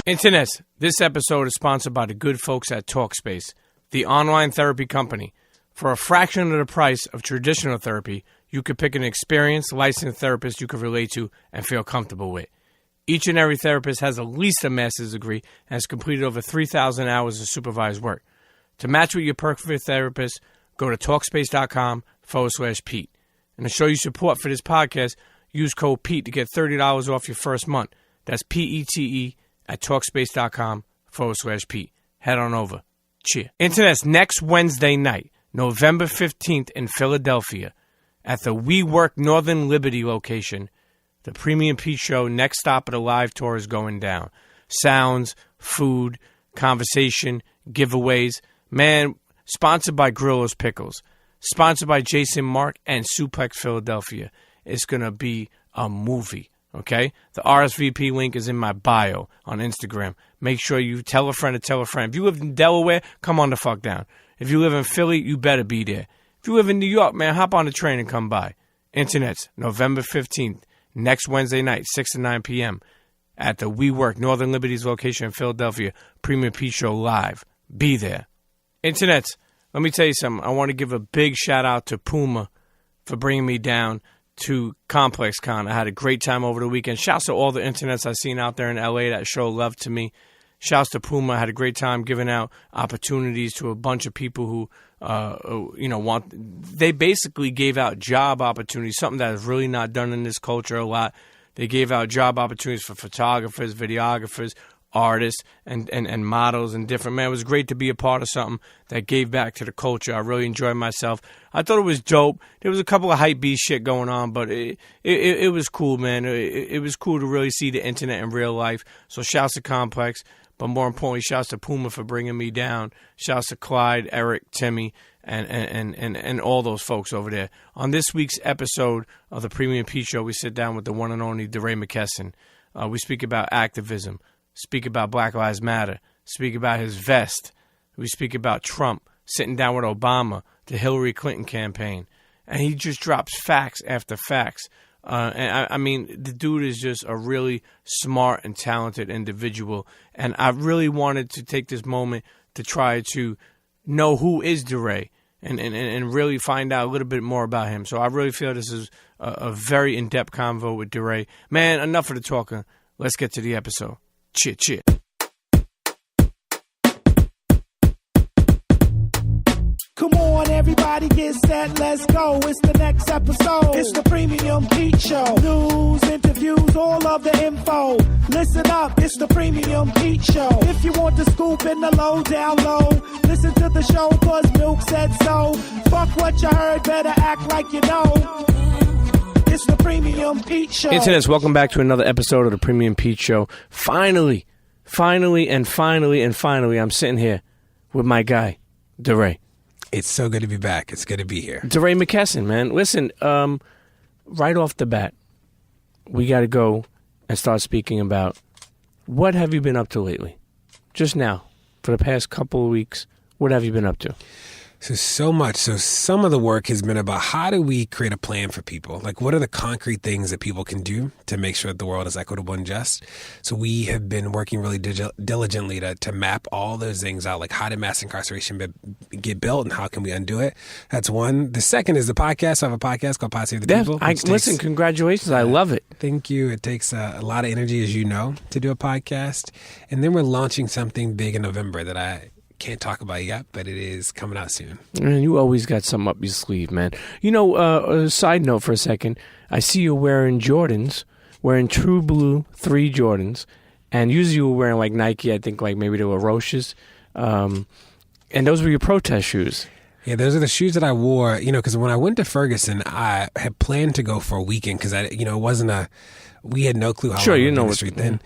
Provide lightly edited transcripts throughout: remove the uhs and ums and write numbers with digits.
Internets, this episode is sponsored by the good folks at Talkspace, the online therapy company. For a fraction of the price of traditional therapy, you could pick an experienced, licensed therapist you could relate to and feel comfortable with. Each and every therapist has at least a master's degree and has completed over 3,000 hours of supervised work. To match with your perfect therapist, go to Talkspace.com/Pete. And to show you support for this podcast, use code Pete to get $30 off your first month. That's PETE at Talkspace.com/Pete. Head on over. Cheer. Internet's next Wednesday night, November 15th in Philadelphia, at the WeWork Northern Liberty location, the Premium Pete Show next stop of the live tour is going down. Sounds, food, conversation, giveaways. Man, sponsored by Grillo's Pickles. Sponsored by Jason Mark and Suplex Philadelphia. It's going to be a movie, okay? The RSVP link is in my bio on Instagram. Make sure you tell a friend to tell a friend. If you live in Delaware, come on the fuck down. If you live in Philly, you better be there. If you live in New York, man, hop on the train and come by. Internets, November 15th, next Wednesday night, 6 to 9 p.m. at the WeWork Northern Liberties location in Philadelphia. Premium Pete Show live. Be there. Internets, let me tell you something. I want to give a big shout out to Puma for bringing me down to Complex Con. I had a great time over the weekend. Shouts to all the internets I've seen out there in LA that show love to me. Shouts to Puma. I had a great time giving out opportunities to a bunch of people who, they basically gave out job opportunities, something that is really not done in this culture a lot. They gave out job opportunities for photographers, videographers, artists, and models and different. Man, it was great to be a part of something that gave back to the culture. I really enjoyed myself. I thought it was dope. There was a couple of hype beast shit going on, but it was cool, man. It was cool to really see the internet in real life. So shouts to Complex, but more importantly, shouts to Puma for bringing me down. Shouts to Clyde, Eric, Timmy, and all those folks over there. On this week's episode of the Premium Pete Show, we sit down with the one and only DeRay McKesson. We speak about activism. Speak about Black Lives Matter. Speak about his vest. We speak about Trump sitting down with Obama, the Hillary Clinton campaign. And he just drops facts after facts. I mean, the dude is just a really smart and talented individual. And I really wanted to take this moment to try to know who is DeRay and really find out a little bit more about him. So I really feel this is a very in-depth convo with DeRay. Man, enough of the talking. Let's get to the episode. Cheer, cheer. Come on, everybody get set, let's go. It's the next episode. It's the Premium Pete Show. News, interviews, all of the info. Listen up, it's the Premium Pete Show. If you want the scoop in the low, down low, listen to the show, cause Milk said so. Fuck what you heard, better act like you know. It's the Premium Pete Show. Internets, welcome back to another episode of the Premium Pete Show. Finally, I'm sitting here with my guy, DeRay. It's so good to be back. It's good to be here. DeRay McKesson, man. Listen, right off the bat, we got to go and start speaking about what have you been up to lately? Just now, for the past couple of weeks, what have you been up to? So much. So some of the work has been about how do we create a plan for people? Like, what are the concrete things that people can do to make sure that the world is equitable and just? So we have been working really diligently to map all those things out, like how did mass incarceration get built and how can we undo it? That's one. The second is the podcast. I have a podcast called Pod Save the People. Listen, congratulations. I love it. Thank you. It takes a lot of energy, as you know, to do a podcast. And then we're launching something big in November that I can't talk about yet, but it is coming out soon. And you always got something up your sleeve, man. You know, a side note for a second, I see you wearing Jordans, wearing True Blue 3 Jordans, and usually you were wearing like Nike, I think like maybe they were Roches, and those were your protest shoes. Yeah, those are the shoes that I wore, because when I went to Ferguson, I had planned to go for a weekend because it wasn't we had no clue how long we were on the street then.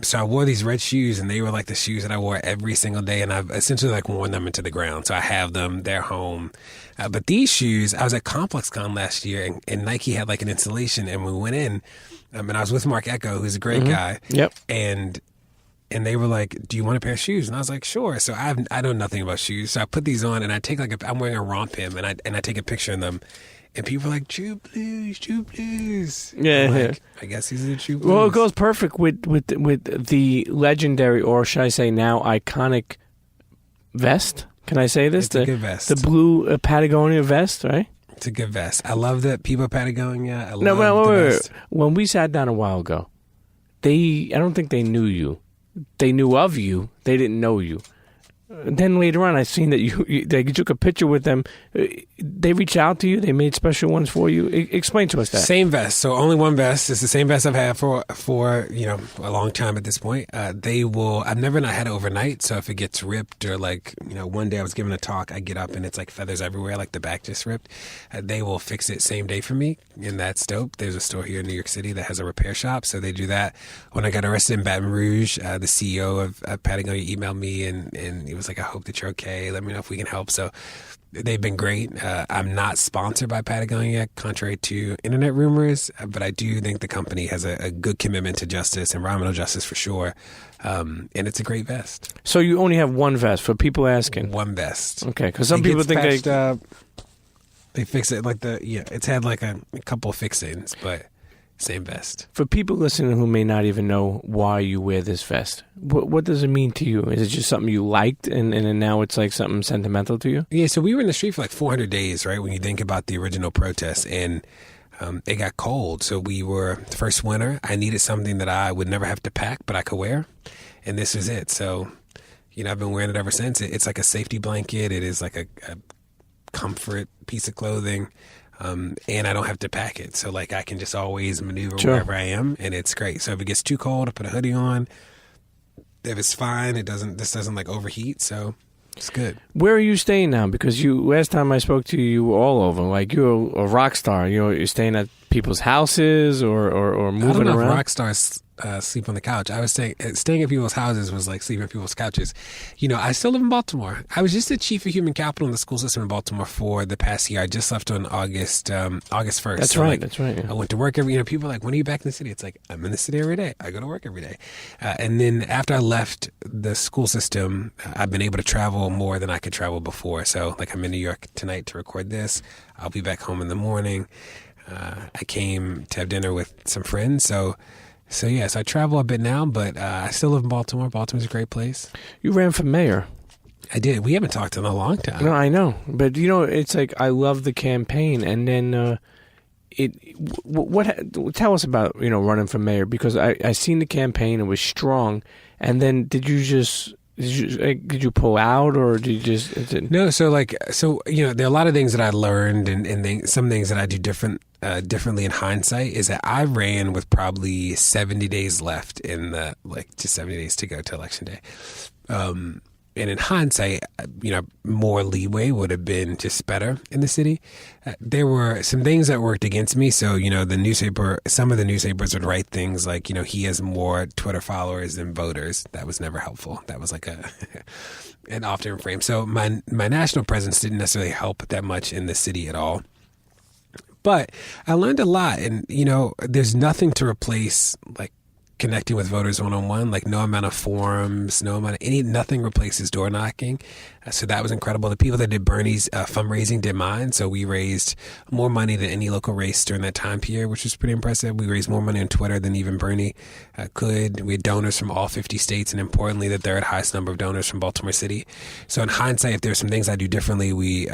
So I wore these red shoes, and they were like the shoes that I wore every single day, and I've essentially like worn them into the ground. So I have them, they're home. But these shoes, I was at Complex Con last year, and Nike had like an installation, and we went in, and I was with Mark Echo, who's a great guy. Yep. And they were like, "Do you want a pair of shoes?" And I was like, "Sure." So I know nothing about shoes, so I put these on, and I take I'm wearing a romp him, and I take a picture in them. And people are like, True Blues, True Blues. Yeah, like, I guess he's a True Blues. Well, it goes perfect with the legendary, or should I say now iconic, vest. Can I say this? It's a good vest. The blue Patagonia vest, right? It's a good vest. I love the people of Patagonia. Wait. When we sat down a while ago, I don't think they knew you. They knew of you. They didn't know you. Then later on, I seen that they took a picture with them. They reached out to you. They made special ones for you. Explain to us that. Same vest. So only one vest. It's the same vest I've had for a long time at this point. I've never not had it overnight. So if it gets ripped or one day I was giving a talk, I get up and it's like feathers everywhere, like the back just ripped. They will fix it same day for me, and that's dope. There's a store here in New York City that has a repair shop, so they do that. When I got arrested in Baton Rouge, the CEO of Patagonia emailed me and he was like, I hope that you're okay. Let me know if we can help. So they've been great. I'm not sponsored by Patagonia, contrary to internet rumors, but I do think the company has a good commitment to justice, environmental justice for sure. And it's a great vest. So you only have one vest for people asking? One vest. Okay, because some people think they fix it it's had like a couple of fix-ins, but same vest. For people listening who may not even know why you wear this vest, what does it mean to you? Is it just something you liked and now it's like something sentimental to you? Yeah, so we were in the street for like 400 days, right, when you think about the original protests, and it got cold. So we were, the first winter, I needed something that I would never have to pack, but I could wear, and this is it. So, I've been wearing it ever since. It's like a safety blanket. It is like a comfort piece of clothing. And I don't have to pack it. So I can just always maneuver wherever I am, and it's great. So if it gets too cold, I put a hoodie on. If it's fine, this doesn't overheat. So it's good. Where are you staying now? Because last time I spoke to you, you were all over. Like you're a rock star. You're staying at people's houses or moving I don't know around. If rock stars sleep on the couch. I was staying at people's houses was like sleeping on people's couches. I still live in Baltimore. I was just the chief of human capital in the school system in Baltimore for the past year. I just left on August 1st. That's so right. That's right. Yeah. I went to work every. People are like, when are you back in the city? It's like, I'm in the city every day. I go to work every day. And then after I left the school system, I've been able to travel more than I could travel before. So I'm in New York tonight to record this. I'll be back home in the morning. I came to have dinner with some friends. So I travel a bit now, but I still live in Baltimore. Baltimore's a great place. You ran for mayor. I did. We haven't talked in a long time. No, I know. But, it's like I love the campaign. And then tell us about, running for mayor, because I seen the campaign. It was strong. And then did you pull out, or did you just... No, so there are a lot of things that I learned and some things that I do differently in hindsight is that I ran with probably 70 days left in just 70 days to go to election day. And in hindsight, more leeway would have been just better in the city. There were some things that worked against me. So, some of the newspapers would write things like, he has more Twitter followers than voters. That was never helpful. That was like an often frame. So my national presence didn't necessarily help that much in the city at all. But I learned a lot, and, there's nothing to replace, connecting with voters one-on-one, no amount of forums, nothing replaces door knocking. So that was incredible. The people that did Bernie's fundraising did mine. So we raised more money than any local race during that time period, which was pretty impressive. We raised more money on Twitter than even Bernie could. We had donors from all 50 states, and importantly, the third highest number of donors from Baltimore City. So in hindsight, if there's some things I do differently, we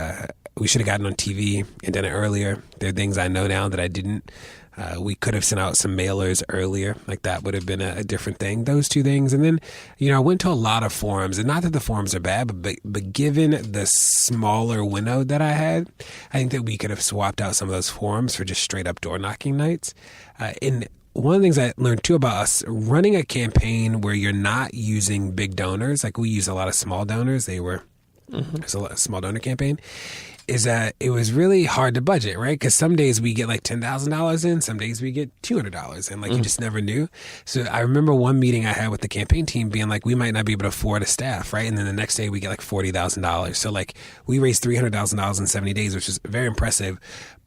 should have gotten on TV and done it earlier. There are things I know now that I didn't. We could have sent out some mailers earlier. That would have been a different thing. Those two things. And then, I went to a lot of forums. And not that the forums are bad, but given the smaller window that I had, I think that we could have swapped out some of those forums for just straight up door knocking nights. And one of the things I learned too about us running a campaign where you're not using big donors, we use a lot of small donors. It was a small donor campaign. Is that it was really hard to budget, right? Because some days we get $10,000 in, some days we get $200, and you just never knew. So I remember one meeting I had with the campaign team being we might not be able to afford a staff, right? And then the next day we get $40,000. So we raised $300,000 in 70 days, which is very impressive,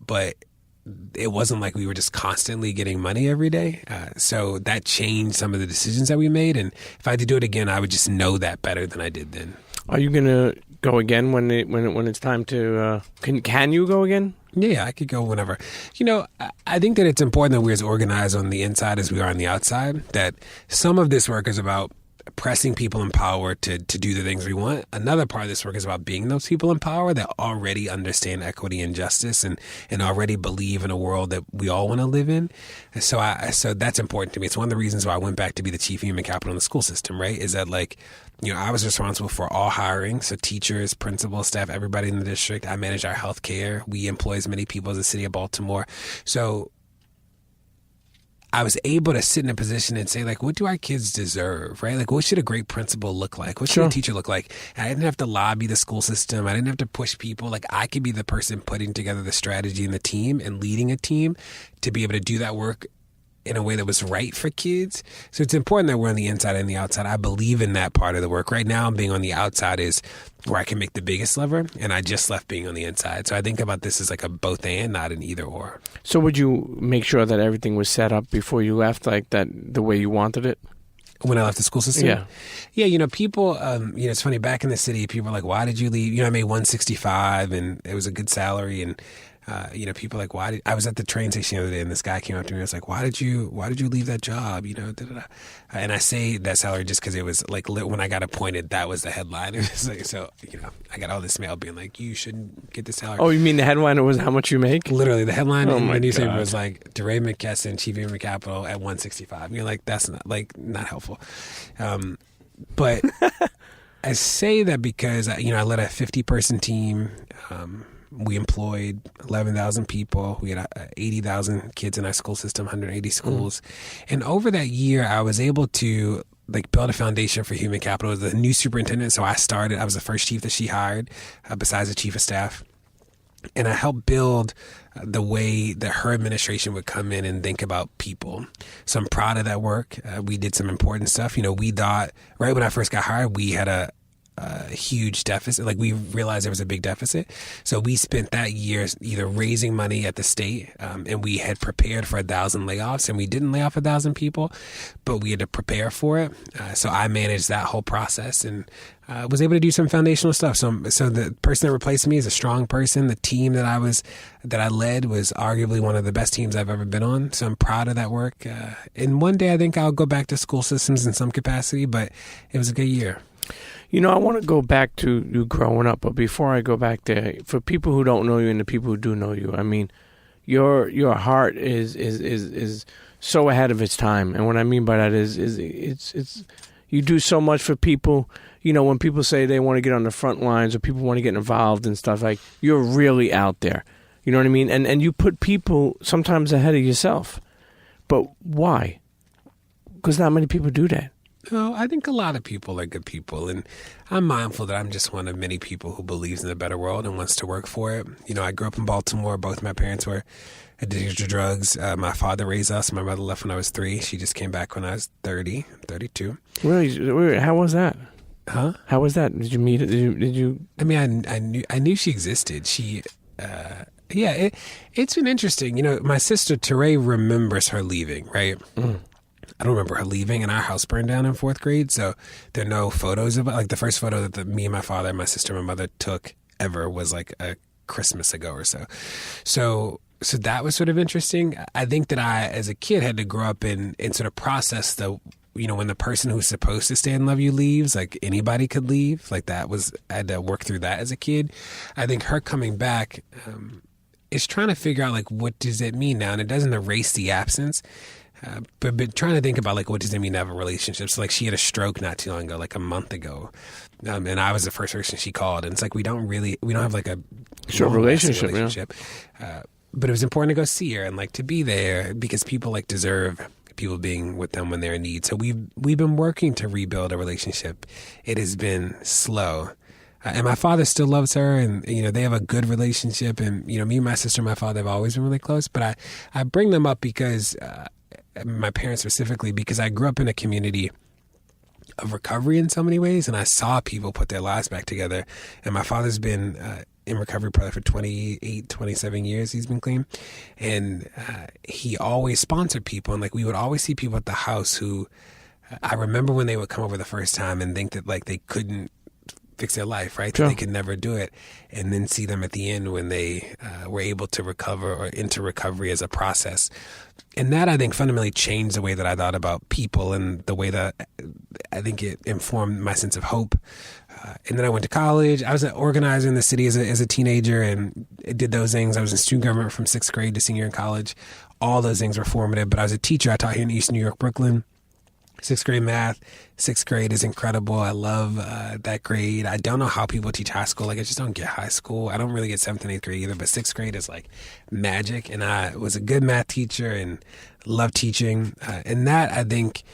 but it wasn't we were just constantly getting money every day. So that changed some of the decisions that we made. And if I had to do it again, I would just know that better than I did then. Are you going to go again when it's time to... Can you go again? Yeah, I could go whenever. I think that it's important that we're as organized on the inside as we are on the outside, that some of this work is about pressing people in power to do the things we want. Another part of this work is about being those people in power that already understand equity and justice and already believe in a world that we all want to live in. And so that's important to me. It's one of the reasons why I went back to be the chief human capital in the school system, right? Is that I was responsible for all hiring. So teachers, principals, staff, everybody in the district. I manage our health care. We employ as many people as the city of Baltimore. So I was able to sit in a position and say, what do our kids deserve, right? What should a great principal look like? What should a teacher look like? And I didn't have to lobby the school system. I didn't have to push people. I could be the person putting together the strategy and the team and leading a team to be able to do that work in a way that was right for kids. So it's important that we're on the inside and the outside. I believe in that part of the work. Right now, being on the outside is where I can make the biggest lever, and I just left being on the inside. So I think about this as a both and, not an either or. So would you make sure that everything was set up before you left, that the way you wanted it? When I left the school system? Yeah. Yeah, people, it's funny, back in the city, people are like, why did you leave? I made $165 and it was a good salary, and people are like, why did I was at the train station the other day and this guy came up to me and was like, why did you leave that job? And I say that salary just because it was when I got appointed, that was the headline. It was I got all this mail being like, you shouldn't get the salary. Oh, you mean the headline was how much you make? Literally, the headline in the newspaper was DeRay McKesson, chief human capital at $165. You're like, that's not helpful. But I say that because, I led a 50-person team. We employed 11,000 people. We had 80,000 kids in our school system, 180 schools. And over that year, I was able to build a foundation for human capital. As the new superintendent, so I was the first chief that she hired, besides the chief of staff. And I helped build the way that her administration would come in and think about people. So I'm proud of that work. We did some important stuff. We thought, right when I first got hired, we had a huge deficit. We realized there was a big deficit. So we spent that year either raising money at the state, and we had prepared for 1,000 layoffs, and we didn't lay off 1,000 people, but we had to prepare for it. So I managed that whole process and was able to do some foundational stuff. So the person that replaced me is a strong person. The team that I led was arguably one of the best teams I've ever been on. So I'm proud of that work. And one day I think I'll go back to school systems in some capacity, but it was a good year. I want to go back to you growing up, but before I go back there, for people who don't know you and the people who do know you, I mean, your heart is so ahead of its time, and what I mean by that is it's you do so much for people. When people say they want to get on the front lines or people want to get involved and stuff, you're really out there. You know what I mean? And you put people sometimes ahead of yourself, but why? Because not many people do that. No, I think a lot of people are good people, and I'm mindful that I'm just one of many people who believes in a better world and wants to work for it. I grew up in Baltimore. Both my parents were addicted to drugs. My father raised us. My mother left when I was 3. She just came back when I was 32. Really? How was that? Huh? How was that? Did you meet it? Did you? I mean, I knew she existed. She, it's been interesting. My sister DeRay remembers her leaving, right? Mm. I don't remember her leaving, and our house burned down in 4th grade, so there are no photos of it. The first photo that me and my father, my sister, and my mother took ever was a Christmas ago or so. So that was sort of interesting. I think that I, as a kid, had to grow up and sort of process when the person who's supposed to stay and love you leaves, anybody could leave. I had to work through that as a kid. I think her coming back is trying to figure out, what does it mean now? And it doesn't erase the absence. But trying to think about what does it mean to have a relationship? So she had a stroke not too long ago, a month ago, and I was the first person she called. And it's we don't have a short relationship. Yeah. But it was important to go see her and to be there because people deserve people being with them when they're in need. So we've been working to rebuild a relationship. It has been slow. And my father still loves her, and they have a good relationship. And me and my sister and my father have always been really close. But I bring them up because my parents specifically, because I grew up in a community of recovery in so many ways, and I saw people put their lives back together. And my father's been in recovery probably for 27 years. He's been clean, and he always sponsored people, and we would always see people at the house who I remember when they would come over the first time and think that they couldn't fix their life, right? Sure. That they could never do it. And then see them at the end when they were able to recover or into recovery as a process. And that, I think, fundamentally changed the way that I thought about people and the way that I think it informed my sense of hope. And then I went to college. I was an organizer in the city as a teenager and did those things. I was in student government from 6th grade to senior in college. All those things were formative. But I was a teacher. I taught here in East New York, Brooklyn. 6th grade math. 6th grade is incredible. I love that grade. I don't know how people teach high school. Like, I just don't get high school. I don't really get 7th and 8th grade either, but 6th grade is like magic. And I was a good math teacher and loved teaching. And that, I think,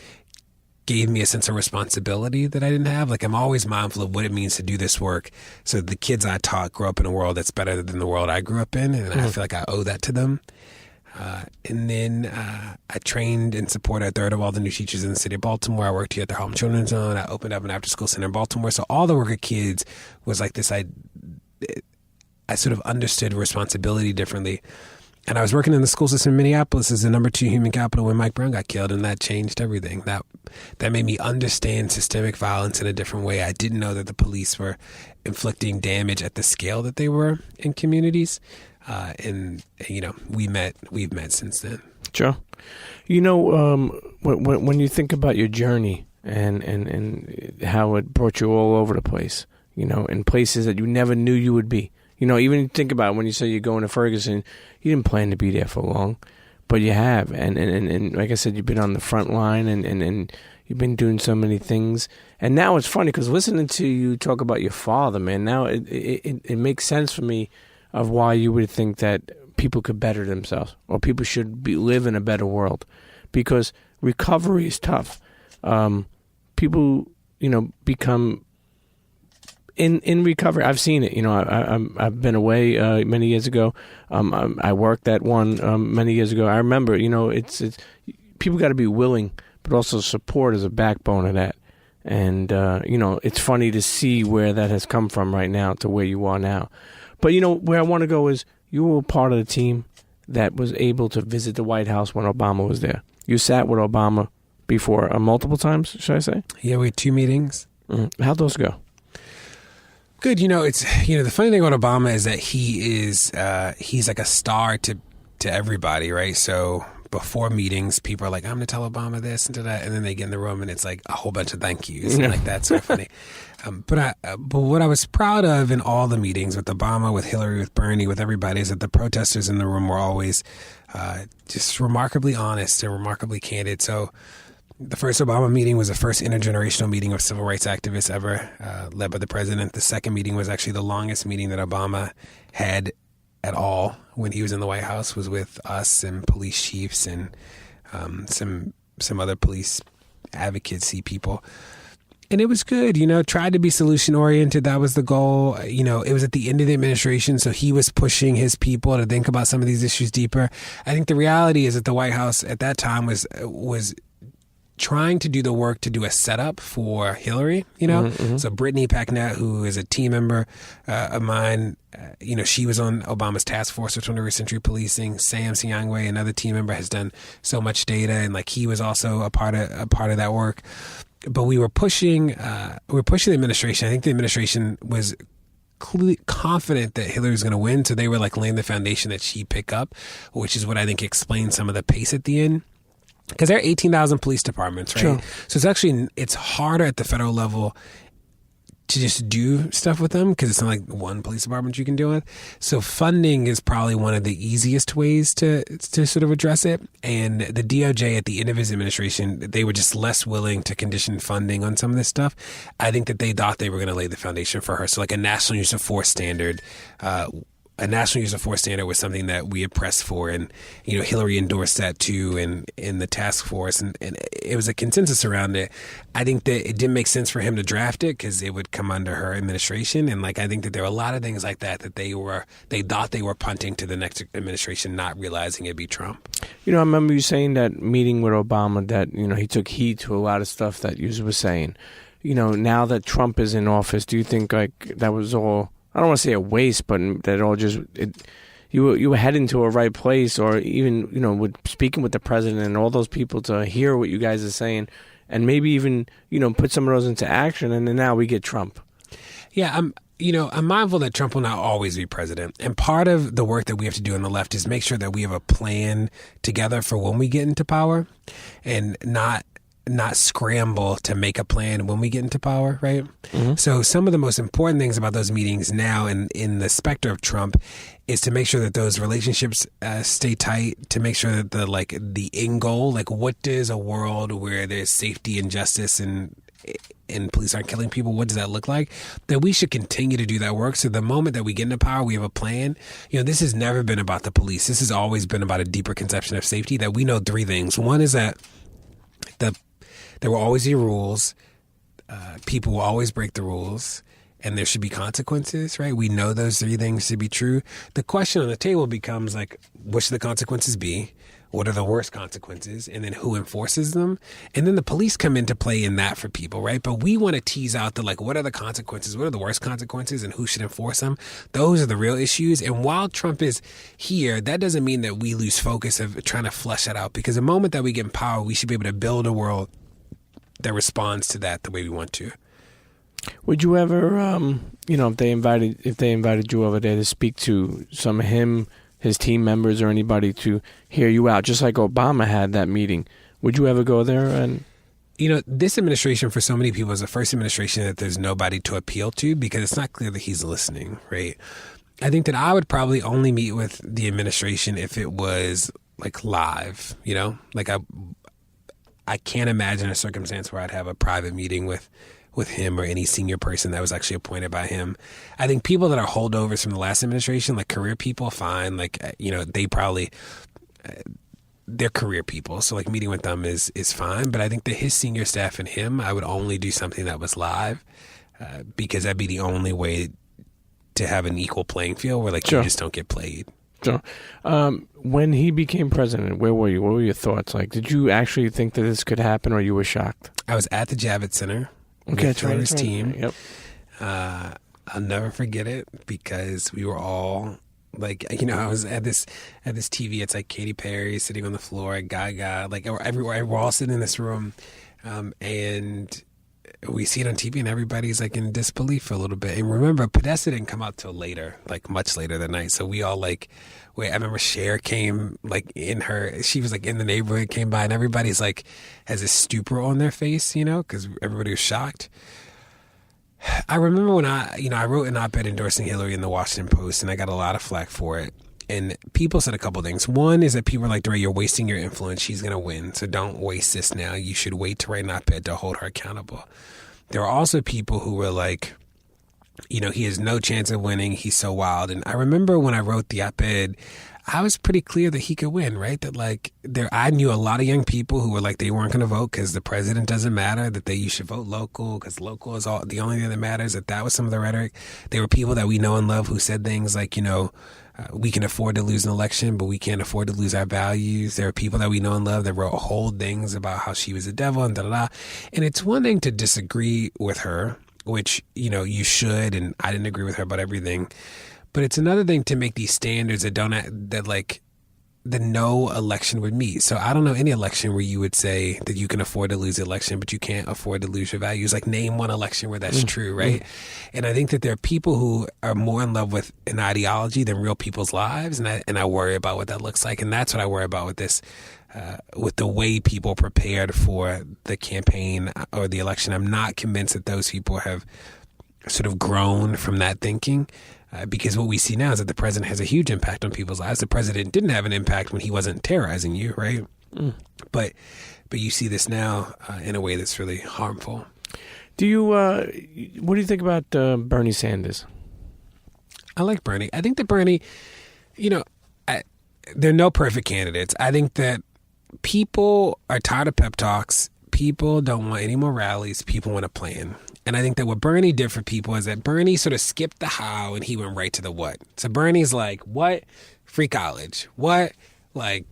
gave me a sense of responsibility that I didn't have. Like, I'm always mindful of what it means to do this work. So the kids I taught grow up in a world that's better than the world I grew up in. And I feel like I owe that to them. And then I trained and supported a third of all the new teachers in the city of Baltimore. I worked here at the Harlem Children's Zone. I opened up an after-school center in Baltimore. So all the work of kids was like this. I sort of understood responsibility differently. And I was working in the school system in Minneapolis as the number 2 human capital when Mike Brown got killed, and that changed everything. That made me understand systemic violence in a different way. I didn't know that the police were inflicting damage at the scale that they were in communities. And you know, we've met since then. Sure. You know, when you think about your journey and how it brought you all over the place, you know, in places that you never knew you would be. You know, even think about when you say you're going to Ferguson, you didn't plan to be there for long, but you have. And like I said, you've been on the front line and you've been doing so many things. And now it's funny because listening to you talk about your father, man, now it makes sense for me of why you would think that people could better themselves or people should live in a better world, because recovery is tough. People, you know, become in recovery. I've seen it. You know, I've been away many years ago. I worked at one many years ago. I remember. You know, it's people got to be willing, but also support is a backbone of that. And you know, it's funny to see where that has come from right now to where you are now. But you know, where I want to go is you were part of the team that was able to visit the White House when Obama was there. You sat with Obama before multiple times, should I say? Yeah, we had 2 meetings. Mm-hmm. How'd those go? Good. You know, the funny thing about Obama is that he's like a star to everybody, right? So before meetings, people are like, I'm going to tell Obama this and to that. And then they get in the room and it's like a whole bunch of thank yous. And like, that's so funny. But what I was proud of in all the meetings with Obama, with Hillary, with Bernie, with everybody, is that the protesters in the room were always just remarkably honest and remarkably candid. So the first Obama meeting was the first intergenerational meeting of civil rights activists ever, led by the president. The second meeting was actually the longest meeting that Obama had at all when he was in the White House, was with us and police chiefs and some other police advocacy people. And it was good, you know, tried to be solution oriented. That was the goal. You know, it was at the end of the administration, so he was pushing his people to think about some of these issues deeper. I think the reality is that the White House at that time was trying to do the work to do a setup for Hillary, you know? Mm-hmm. So Brittany Packnett, who is a team member of mine, you know, she was on Obama's task force for 21st century policing. Sam Siangwe, another team member, has done so much data, and like he was also a part of that work. But we were pushing the administration. I think the administration was confident that Hillary was going to win, so they were like laying the foundation that she pick up, which is what I think explains some of the pace at the end. Because there are 18,000 police departments, right? Sure. So it's harder at the federal level to just do stuff with them because it's not like one police department you can deal with. So funding is probably one of the easiest ways to sort of address it. And the DOJ at the end of his administration, they were just less willing to condition funding on some of this stuff. I think that they thought they were going to lay the foundation for her. So like a national use of force standard, was something that we had pressed for, and you know Hillary endorsed that too, and in the task force, and it was a consensus around it. I think that it didn't make sense for him to draft it because it would come under her administration, and like I think that there were a lot of things like that they thought they were punting to the next administration, not realizing it'd be Trump. You know, I remember you saying that meeting with Obama that you know he took heed to a lot of stuff that you were saying. You know, now that Trump is in office, do you think like that was all? I don't want to say a waste, but that all just you were heading to a right place, or even you know, with speaking with the president and all those people to hear what you guys are saying, and maybe even you know put some of those into action, and then now we get Trump. Yeah, I'm mindful that Trump will not always be president. And part of the work that we have to do on the left is make sure that we have a plan together for when we get into power and not scramble to make a plan when we get into power, right? Mm-hmm. So some of the most important things about those meetings now and in the specter of Trump is to make sure that those relationships stay tight, to make sure that the end goal, like what does a world where there's safety and justice and police aren't killing people, what does that look like? That we should continue to do that work. So the moment that we get into power, we have a plan. This has never been about the police. This has always been about a deeper conception of safety, that we know three things. One is that there will always be rules. People will always break the rules, and there should be consequences, right? We know those three things to be true. The question on the table becomes what should the consequences be? What are the worst consequences? And then who enforces them? And then the police come into play in that for people, right? But we want to tease out what are the consequences? What are the worst consequences? And who should enforce them? Those are the real issues. And while Trump is here, that doesn't mean that we lose focus of trying to flesh that out. Because the moment that we get in power, we should be able to build a world that responds to that the way we want to. Would you ever, if they invited you over there to speak to some of his team members or anybody to hear you out, just like Obama had that meeting, would you ever go there? And this administration for so many people is the first administration that there's nobody to appeal to because it's not clear that he's listening, right? I think that I would probably only meet with the administration if it was live, I can't imagine a circumstance where I'd have a private meeting with him or any senior person that was actually appointed by him. I think people that are holdovers from the last administration, like career people, fine. They probably, they're career people. So meeting with them is fine. But I think that his senior staff and him, I would only do something that was live because that'd be the only way to have an equal playing field where Sure. You just don't get played. Sure. When he became president, where were you? What were your thoughts? Did you actually think that this could happen, or you were shocked? I was at the Javits Center with Hillary's team. Yep. I'll never forget it because we were all I was at this TV. It's Katy Perry sitting on the floor, Gaga, everywhere. We're all sitting in this room, and we see it on TV, and everybody's in disbelief for a little bit. And remember, Podesta didn't come out till later, much later that night. So we all I remember Cher came she was in the neighborhood, came by, and everybody's has a stupor on their face, because everybody was shocked. I remember when I wrote an op-ed endorsing Hillary in the Washington Post, and I got a lot of flack for it. And people said a couple things. One is that people were DeRay, you're wasting your influence. She's going to win. So don't waste this now. You should wait to write an op-ed to hold her accountable. There are also people who were he has no chance of winning. He's so wild. And I remember when I wrote the op-ed, I was pretty clear that he could win, right? That I knew a lot of young people who were they weren't going to vote because the president doesn't matter, that you should vote local because local is the only thing that matters, that was some of the rhetoric. There were people that we know and love who said things we can afford to lose an election, but we can't afford to lose our values. There are people that we know and love that wrote whole things about how she was a devil and da-da-da. And it's one thing to disagree with her, which, you should, and I didn't agree with her about everything. But it's another thing to make these standards that that no election would meet. So I don't know any election where you would say that you can afford to lose the election, but you can't afford to lose your values. Name one election where that's true, right? And I think that there are people who are more in love with an ideology than real people's lives, and I worry about what that looks like. And that's what I worry about with this, with the way people prepared for the campaign or the election. I'm not convinced that those people have sort of grown from that thinking. Because what we see now is that the president has a huge impact on people's lives. The president didn't have an impact when he wasn't terrorizing you, right? But you see this now in a way that's really harmful. Do you? What do you think about Bernie Sanders? I like Bernie. I think that Bernie, there are no perfect candidates. I think that people are tired of pep talks. People don't want any more rallies. People want a plan. And I think that what Bernie did for people is that Bernie sort of skipped the how and he went right to the what. So Bernie's what? Free college. What? I'm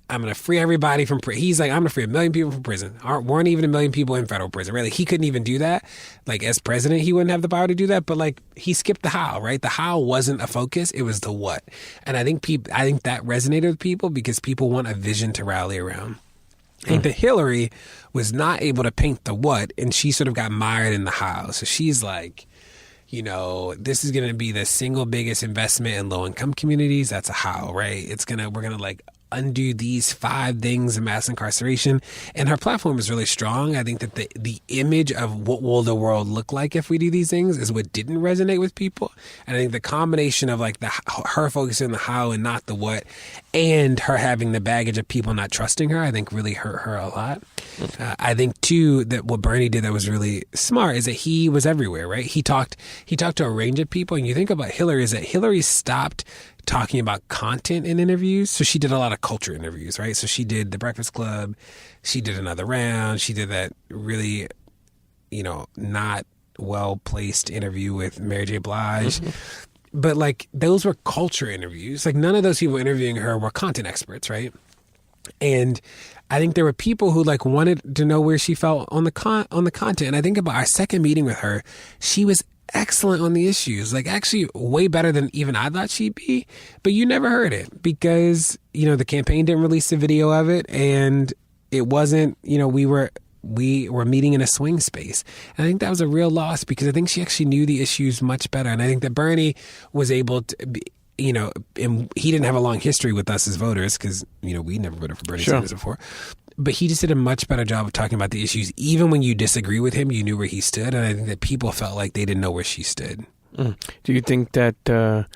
going to free everybody from prison. He's I'm going to free 1 million people from prison. Weren't even 1 million people in federal prison. Really, he couldn't even do that. As president, he wouldn't have the power to do that. But he skipped the how, right? The how wasn't a focus. It was the what. And I think that resonated with people because people want a vision to rally around. I think that Hillary was not able to paint the what, and she sort of got mired in the how. So she's this is going to be the single biggest investment in low-income communities. That's a how, right? We're going to like undo these 5 things of mass incarceration. And her platform is really strong. I think that the image of what will the world look like if we do these things is what didn't resonate with people. And I think the combination of like her focusing on the how and not the what, and her having the baggage of people not trusting her, I think really hurt her a lot. I think too that what Bernie did that was really smart is that he was everywhere, right? He talked to a range of people. And you think about Hillary, is that Hillary stopped talking about content in interviews. So she did a lot of culture interviews, right? So she did The Breakfast Club. She did Another Round. She did that really, not well-placed interview with Mary J. Blige. But like those were culture interviews. Like none of those people interviewing her were content experts, right? And I think there were people who like wanted to know where she felt on the content. And I think about our second meeting with her, she was excellent on the issues, like actually way better than even I thought she'd be. But you never heard it because, the campaign didn't release a video of it, and it wasn't, we were meeting in a swing space. And I think that was a real loss because I think she actually knew the issues much better. And I think that Bernie was able to be, and he didn't have a long history with us as voters because, we never voted for Bernie Sanders before. But he just did a much better job of talking about the issues. Even when you disagree with him, you knew where he stood. And I think that people felt like they didn't know where she stood. Do you think that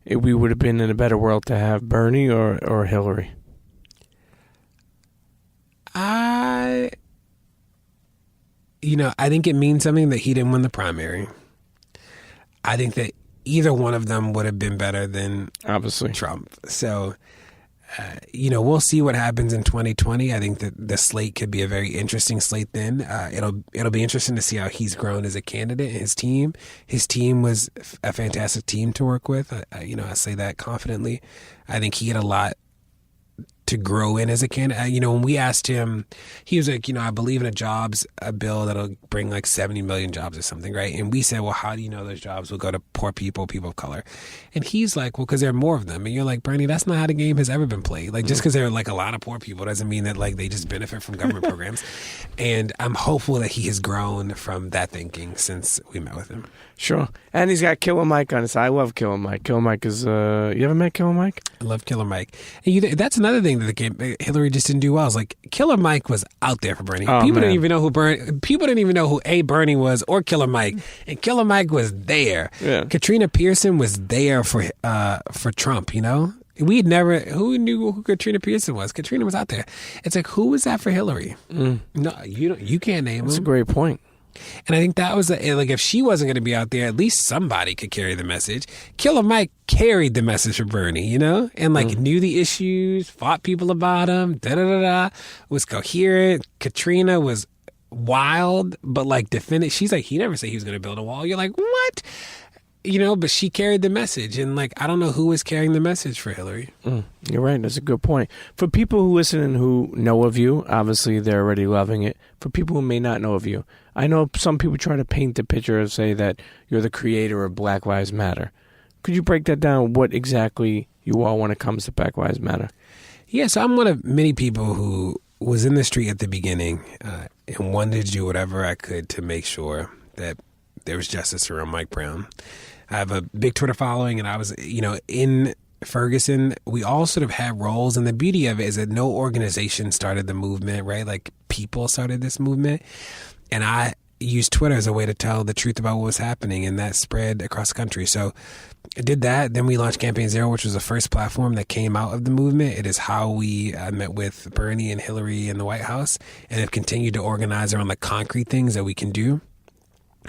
we would have been in a better world to have Bernie or Hillary? I think it means something that he didn't win the primary. I think that either one of them would have been better than obviously Trump. So, we'll see what happens in 2020. I think that the slate could be a very interesting slate then. It'll be interesting to see how he's grown as a candidate. His team was a fantastic team to work with. I say that confidently. I think he had a lot to grow in as a candidate. When we asked him, he was like, I believe in a bill that'll bring like 70 million jobs or something, right? And we said, well, how do you know those jobs will go to poor people of color? And he's like, well, because there are more of them. And you're like, Bernie, that's not how the game has ever been played. Like, just because there are like a lot of poor people doesn't mean that like they just benefit from government programs. And I'm hopeful that he has grown from that thinking since we met with him. Sure. And he's got Killer Mike on his side. I love Killer Mike. Killer Mike is, you ever met Killer Mike? I love Killer Mike. And that's another thing that Hillary just didn't do well. Is like Killer Mike was out there for Bernie. People didn't even know who Bernie was or Killer Mike. And Killer Mike was there. Yeah. Katrina Pearson was there for Trump, We'd never, who knew who Katrina Pearson was? Katrina was out there. It's like, who was that for Hillary? No, you can't name him. That's a great point. And I think that was like, if she wasn't going to be out there, at least somebody could carry the message. Killer Mike carried the message for Bernie, and like knew the issues, fought people about them, was coherent. Katrina was wild, but like defended. She's like, he never said he was going to build a wall. You're like, what? But she carried the message. And like, I don't know who was carrying the message for Hillary. You're right. That's a good point. For people who listen and who know of you, obviously they're already loving it. For people who may not know of you, I know some people try to paint the picture and say that you're the creator of Black Lives Matter. Could you break that down? What exactly you are when it comes to Black Lives Matter? Yeah, so I'm one of many people who was in the street at the beginning and wanted to do whatever I could to make sure that there was justice around Mike Brown. I have a big Twitter following, and I was, in Ferguson, we all sort of had roles. And the beauty of it is that no organization started the movement, right? Like people started this movement. And I used Twitter as a way to tell the truth about what was happening. And that spread across the country. So I did that. Then we launched Campaign Zero, which was the first platform that came out of the movement. It is how we met with Bernie and Hillary in the White House and have continued to organize around the concrete things that we can do.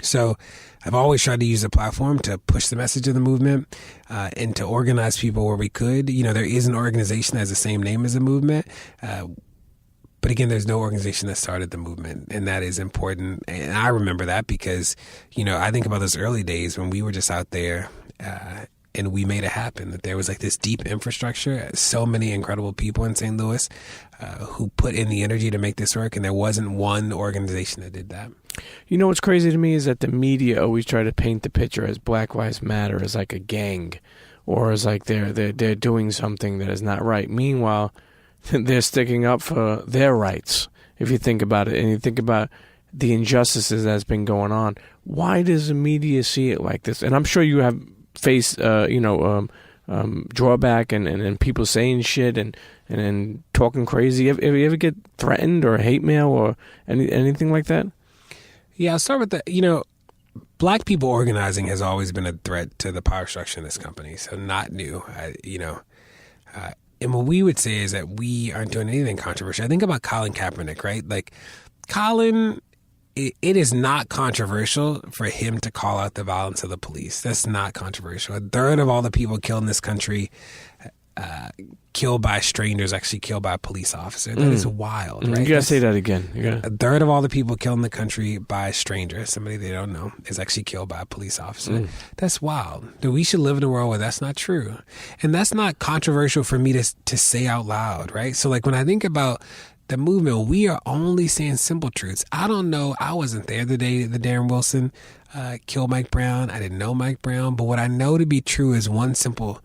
So I've always tried to use the platform to push the message of the movement and to organize people where we could. There is an organization that has the same name as the movement. But again, there's no organization that started the movement, and that is important. And I remember that because, I think about those early days when we were just out there and we made it happen, that there was like this deep infrastructure, so many incredible people in St. Louis who put in the energy to make this work, and there wasn't one organization that did that. What's crazy to me is that the media always try to paint the picture as Black Lives Matter as like a gang or as like they're doing something that is not right. Meanwhile, they're sticking up for their rights, if you think about it. And you think about the injustices that's been going on. Why does the media see it like this? And I'm sure you have faced, drawback and people saying shit and talking crazy. Have you ever get threatened or hate mail or anything like that? Yeah, I'll start with the, Black people organizing has always been a threat to the power structure in this company, so not new. And what we would say is that we aren't doing anything controversial. I think about Colin Kaepernick, right? Like, Colin, it is not controversial for him to call out the violence of the police. That's not controversial. A third of all the people killed in this country, killed by strangers, actually killed by a police officer. That is wild, right? You gotta say that again. A third of all the people killed in the country by a stranger, somebody they don't know, is actually killed by a police officer. That's wild. We should live in a world where that's not true. And that's not controversial for me to say out loud, right? So like when I think about the movement, we are only saying simple truths. I don't know. I wasn't there the day that Darren Wilson killed Mike Brown. I didn't know Mike Brown. But what I know to be true is one simple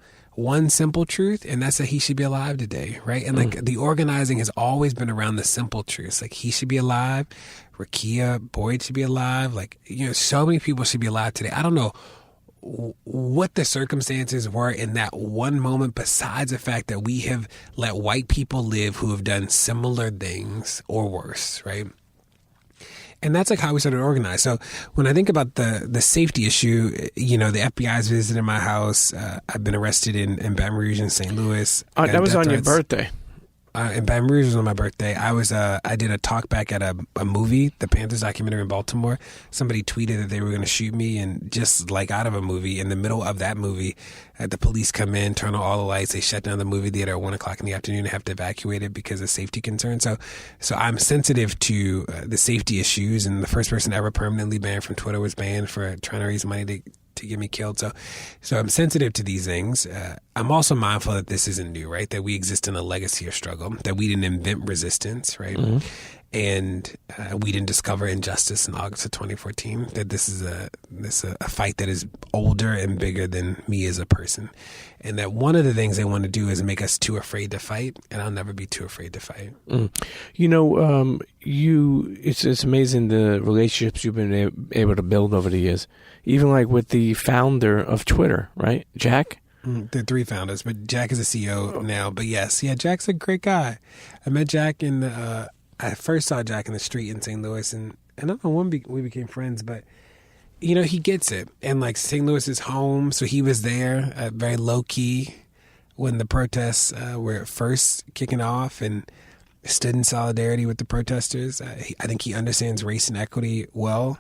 truth, and that's that he should be alive today, right? And like the organizing has always been around the simple truths. Like he should be alive. Rakia Boyd should be alive. Like, so many people should be alive today. I don't know what the circumstances were in that one moment besides the fact that we have let white people live who have done similar things or worse, right? And that's like how we started organized. So when I think about the safety issue, the FBI's visited my house. I've been arrested in Baton Rouge and St. Louis. That was on your birthday. In Baton Rouge was on my birthday. I did a talk back at a movie, the Panthers documentary in Baltimore. Somebody tweeted that they were going to shoot me, and just like out of a movie, in the middle of that movie, the police come in, turn on all the lights, they shut down the movie theater at 1:00 in the afternoon and have to evacuate it because of safety concerns. So I'm sensitive to the safety issues, and the first person ever permanently banned from Twitter was banned for trying to raise money to get me killed. So I'm sensitive to these things. I'm also mindful that this isn't new, right? That we exist in a legacy of struggle, that we didn't invent resistance, right? And we didn't discover injustice in August of 2014, that this is a fight that is older and bigger than me as a person. And that one of the things they want to do is make us too afraid to fight, and I'll never be too afraid to fight. It's amazing the relationships you've been able to build over the years, even like with the founder of Twitter, right? Jack? There are 3 founders, but Jack is the CEO now. But yes, Jack's a great guy. I met Jack I first saw Jack in the street in St. Louis, and I don't know when we became friends, but he gets it. And like St. Louis is home, so he was there, very low key, when the protests were first kicking off, and stood in solidarity with the protesters. I think he understands race and equity well.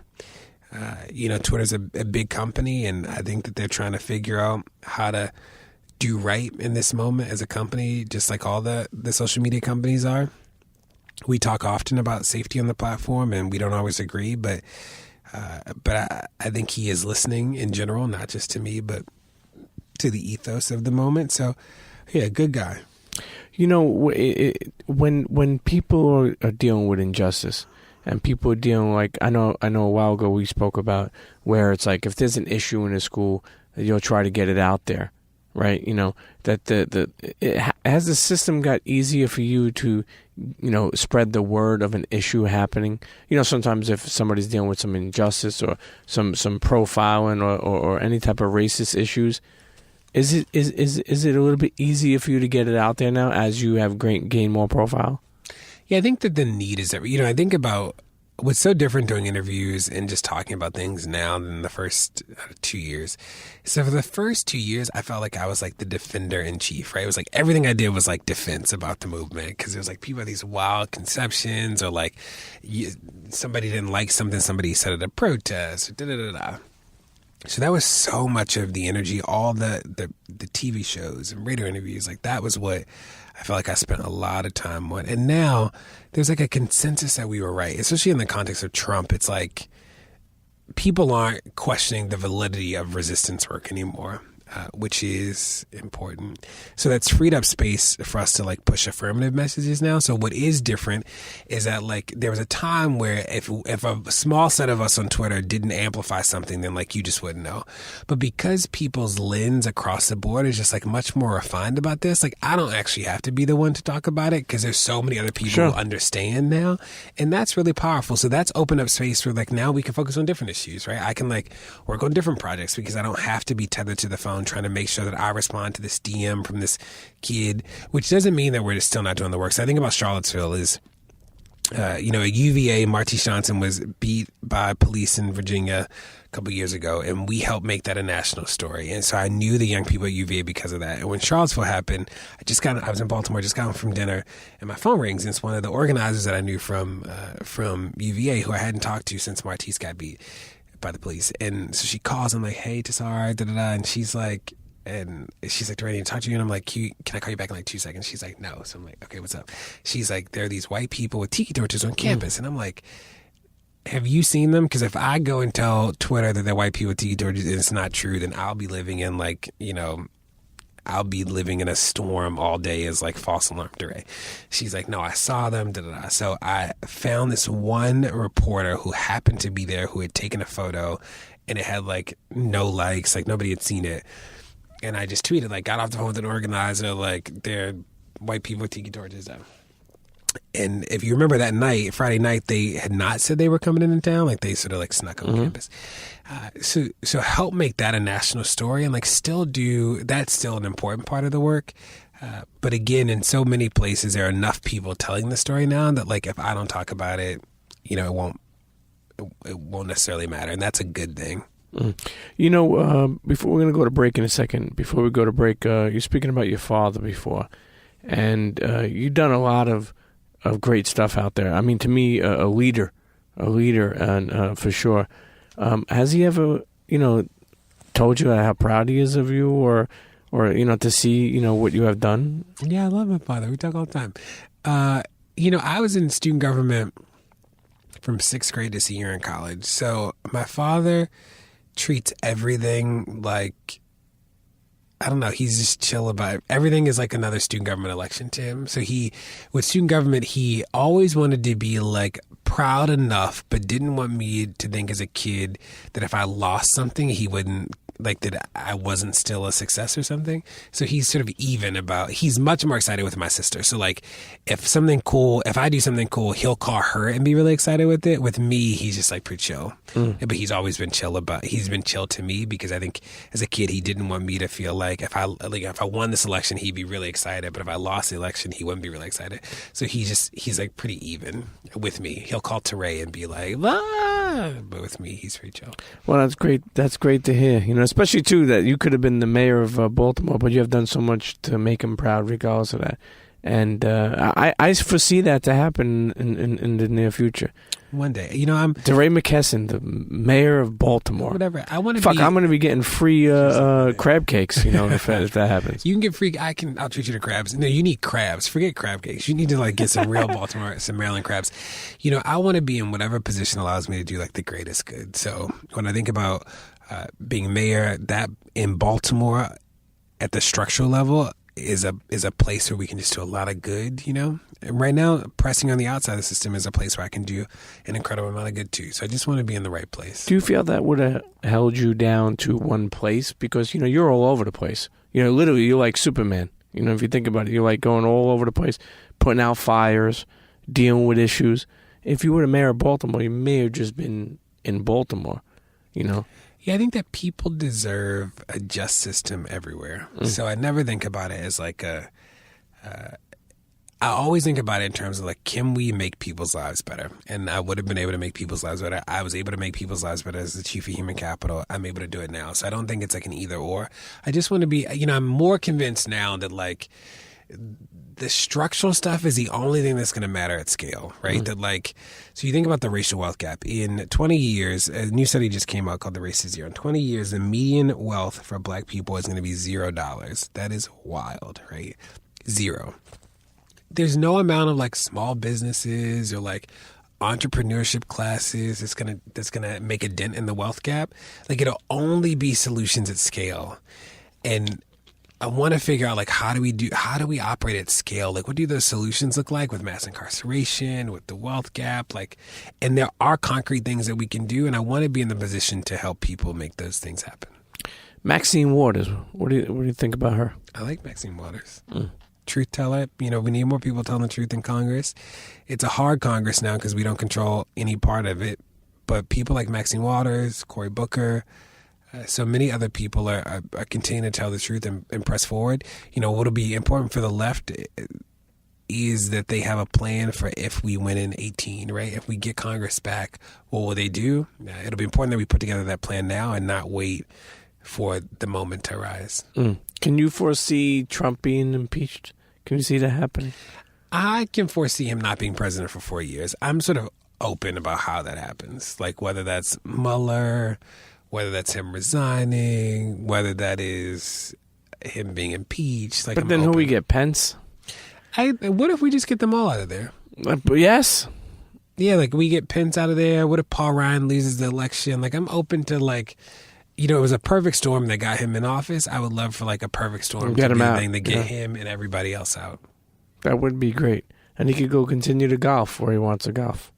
Twitter's a big company, and I think that they're trying to figure out how to do right in this moment as a company, just like all the social media companies are. We talk often about safety on the platform, and we don't always agree, but I think he is listening in general, not just to me, but to the ethos of the moment. So, yeah, good guy. When people are dealing with injustice, and people are dealing I know a while ago we spoke about where it's like if there's an issue in a school, you'll try to get it out there, right? That has the system got easier for you to spread the word of an issue happening? Sometimes if somebody's dealing with some injustice or some profiling or any type of racist issues, is it a little bit easier for you to get it out there now as you have gained more profile? Yeah, I think that the need is that, I think about what's so different doing interviews and just talking about things now than the first 2 years. So for the first 2 years, I felt like I was like the defender in chief, right? It was like everything I did was like defense about the movement, because it was like people had these wild conceptions, or like somebody didn't like something somebody said at a protest, or da-da-da-da. So that was so much of the energy, all the TV shows and radio interviews. Like that was what I felt like I spent a lot of time on. And now there's like a consensus that we were right, especially in the context of Trump. It's like people aren't questioning the validity of resistance work anymore. which is important. So that's freed up space for us to like push affirmative messages now. So what is different is that like there was a time where if a small set of us on Twitter didn't amplify something, then like you just wouldn't know. But because people's lens across the board is just like much more refined about this, like I don't actually have to be the one to talk about it because there's so many other people who understand now. And that's really powerful. So that's opened up space where like now we can focus on different issues, right? I can like work on different projects because I don't have to be tethered to the phone trying to make sure that I respond to this DM from this kid, which doesn't mean that we're just still not doing the work. So I think about Charlottesville is, at UVA, Martise Johnson was beat by police in Virginia a couple years ago, and we helped make that a national story. And so I knew the young people at UVA because of that. And when Charlottesville happened, I was in Baltimore, just got home from dinner, and my phone rings, and it's one of the organizers that I knew from UVA who I hadn't talked to since Martise got beat by the police. And so she calls, I'm like, hey, Tassar, da-da-da, and she's like, do I need to talk to you? And I'm like, can I call you back in like 2 seconds? She's like, no. So I'm like, okay, what's up? She's like, there are these white people with tiki torches on campus. And I'm like, have you seen them? Because if I go and tell Twitter that they're white people with tiki torches and it's not true, then I'll be living in like, I'll be living in a storm all day as like false alarm DeRay. She's like, no, I saw them, da-da-da. So I found this one reporter who happened to be there who had taken a photo and it had like no likes, like nobody had seen it. And I just tweeted, like, got off the phone with an organizer, like, they're white people with tiki torches. And if you remember that night, Friday night, they had not said they were coming into town. Like, they sort of, like, snuck on campus. So help make that a national story and, like, that's still an important part of the work. But again, in so many places, there are enough people telling the story now that, like, if I don't talk about it, it won't necessarily matter. And that's a good thing. Before we're going to go to break in a second, before we go to break, you're speaking about your father before, and you've done a lot of great stuff out there. I mean, to me, a leader, and for sure. Has he ever, told you how proud he is of you, or to see, what you have done? Yeah, I love my father. We talk all the time. I was in student government from 6th grade to senior in college. So my father treats everything like, I don't know, he's just chill about it. Everything is like another student government election to him. So with student government, he always wanted to be like proud enough, but didn't want me to think as a kid that if I lost something, he wouldn't, like that I wasn't still a success or something. So he's sort of he's much more excited with my sister. So like if I do something cool, he'll call her and be really excited with it. With me, he's just like pretty chill. But he's always been he's been chill to me because I think as a kid, he didn't want me to feel like if I won this election, he'd be really excited. But if I lost the election, he wouldn't be really excited. So he's like pretty even with me. He'll call DeRay and be like, but with me, he's pretty chill. Well, that's great. That's great to hear. Especially too that you could have been the mayor of Baltimore, but you have done so much to make him proud, regardless of that. And I foresee that to happen in the near future. One day, I'm DeRay McKesson, the mayor of Baltimore. Whatever. I'm going to be getting free crab cakes. If that happens, you can get free. I'll treat you to crabs. No, you need crabs. Forget crab cakes. You need to like get some real Baltimore, some Maryland crabs. I want to be in whatever position allows me to do like the greatest good. So when I think about being mayor, that in Baltimore at the structural level is a place where we can just do a lot of good, And right now, pressing on the outside of the system is a place where I can do an incredible amount of good too. So I just want to be in the right place. Do you feel that would have held you down to one place? Because, you're all over the place. Literally, you're like Superman. If you think about it, you're like going all over the place, putting out fires, dealing with issues. If you were the mayor of Baltimore, you may have just been in Baltimore, Yeah, I think that people deserve a just system everywhere. So I never think about it as like I always think about it in terms of like, can we make people's lives better? And I would have been able to make people's lives better. I was able to make people's lives better as the chief of human capital. I'm able to do it now. So I don't think it's like an either or. I just want to be, I'm more convinced now that like the structural stuff is the only thing that's going to matter at scale, right? That like, so you think about the racial wealth gap. In 20 years, a new study just came out called The Race to Zero. In 20 years, the median wealth for Black people is going to be $0. That is wild, right? Zero. There's no amount of like small businesses or like entrepreneurship classes that's gonna make a dent in the wealth gap. Like it'll only be solutions at scale. And I want to figure out, like, how do we operate at scale? Like, what do those solutions look like with mass incarceration, with the wealth gap? Like, and there are concrete things that we can do, and I want to be in the position to help people make those things happen. Maxine Waters, what do you think about her? I like Maxine Waters. Truth teller. We need more people telling the truth in Congress. It's a hard Congress now because we don't control any part of it. But people like Maxine Waters, Cory Booker, so many other people are continuing to tell the truth and press forward. What'll be important for the left is that they have a plan for if we win in 2018, right? If we get Congress back, what will they do? It'll be important that we put together that plan now and not wait for the moment to rise. Can you foresee Trump being impeached? Can you see that happening? I can foresee him not being president for 4 years. I'm sort of open about how that happens, like whether that's Mueller, whether that's him resigning, whether that is him being impeached. Like, but then who we get? Pence? What if we just get them all out of there? Yes. Yeah, like we get Pence out of there. What if Paul Ryan loses the election? Like, I'm open to, like, it was a perfect storm that got him in office. I would love for, like, a perfect storm get to him be out. the thing to get him and everybody else out. That would be great. And he could go continue to golf where he wants to golf.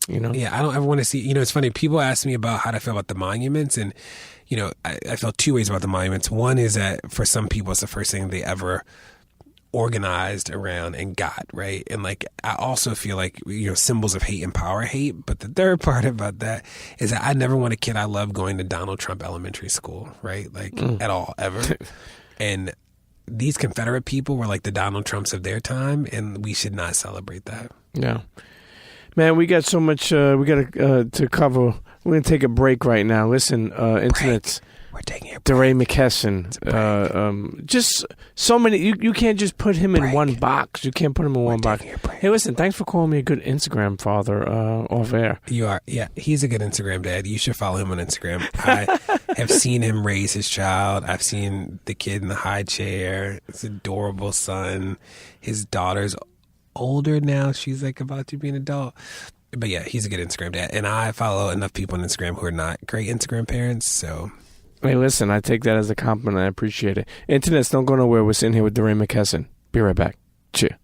Yeah, I don't ever want to see, it's funny, people ask me about how to feel about the monuments, and, I feel two ways about the monuments. One is that for some people, it's the first thing they ever organized around and got, right? And, like, I also feel like, symbols of hate empower hate. But the third part about that is that I never want a kid I love going to Donald Trump Elementary School, right? Like, at all, ever. And these Confederate people were like the Donald Trumps of their time, and we should not celebrate that. Yeah. Man, we got so much we got to cover. We're going to take a break right now. Listen, internet's We're taking a break. DeRay McKesson. Just so many. You can't just put him in one box. You can't put him in one box. Hey, listen, thanks for calling me a good Instagram father off air. You are. Yeah, he's a good Instagram dad. You should follow him on Instagram. I have seen him raise his child. I've seen the kid in the high chair. His adorable son. His daughter's older now. She's like about to be an adult. But yeah, he's a good Instagram dad. And I follow enough people on Instagram who are not great Instagram parents, so... Hey, listen, I take that as a compliment. I appreciate it. Internets, don't go nowhere. We're sitting here with DeRay McKesson. Be right back. Cheer.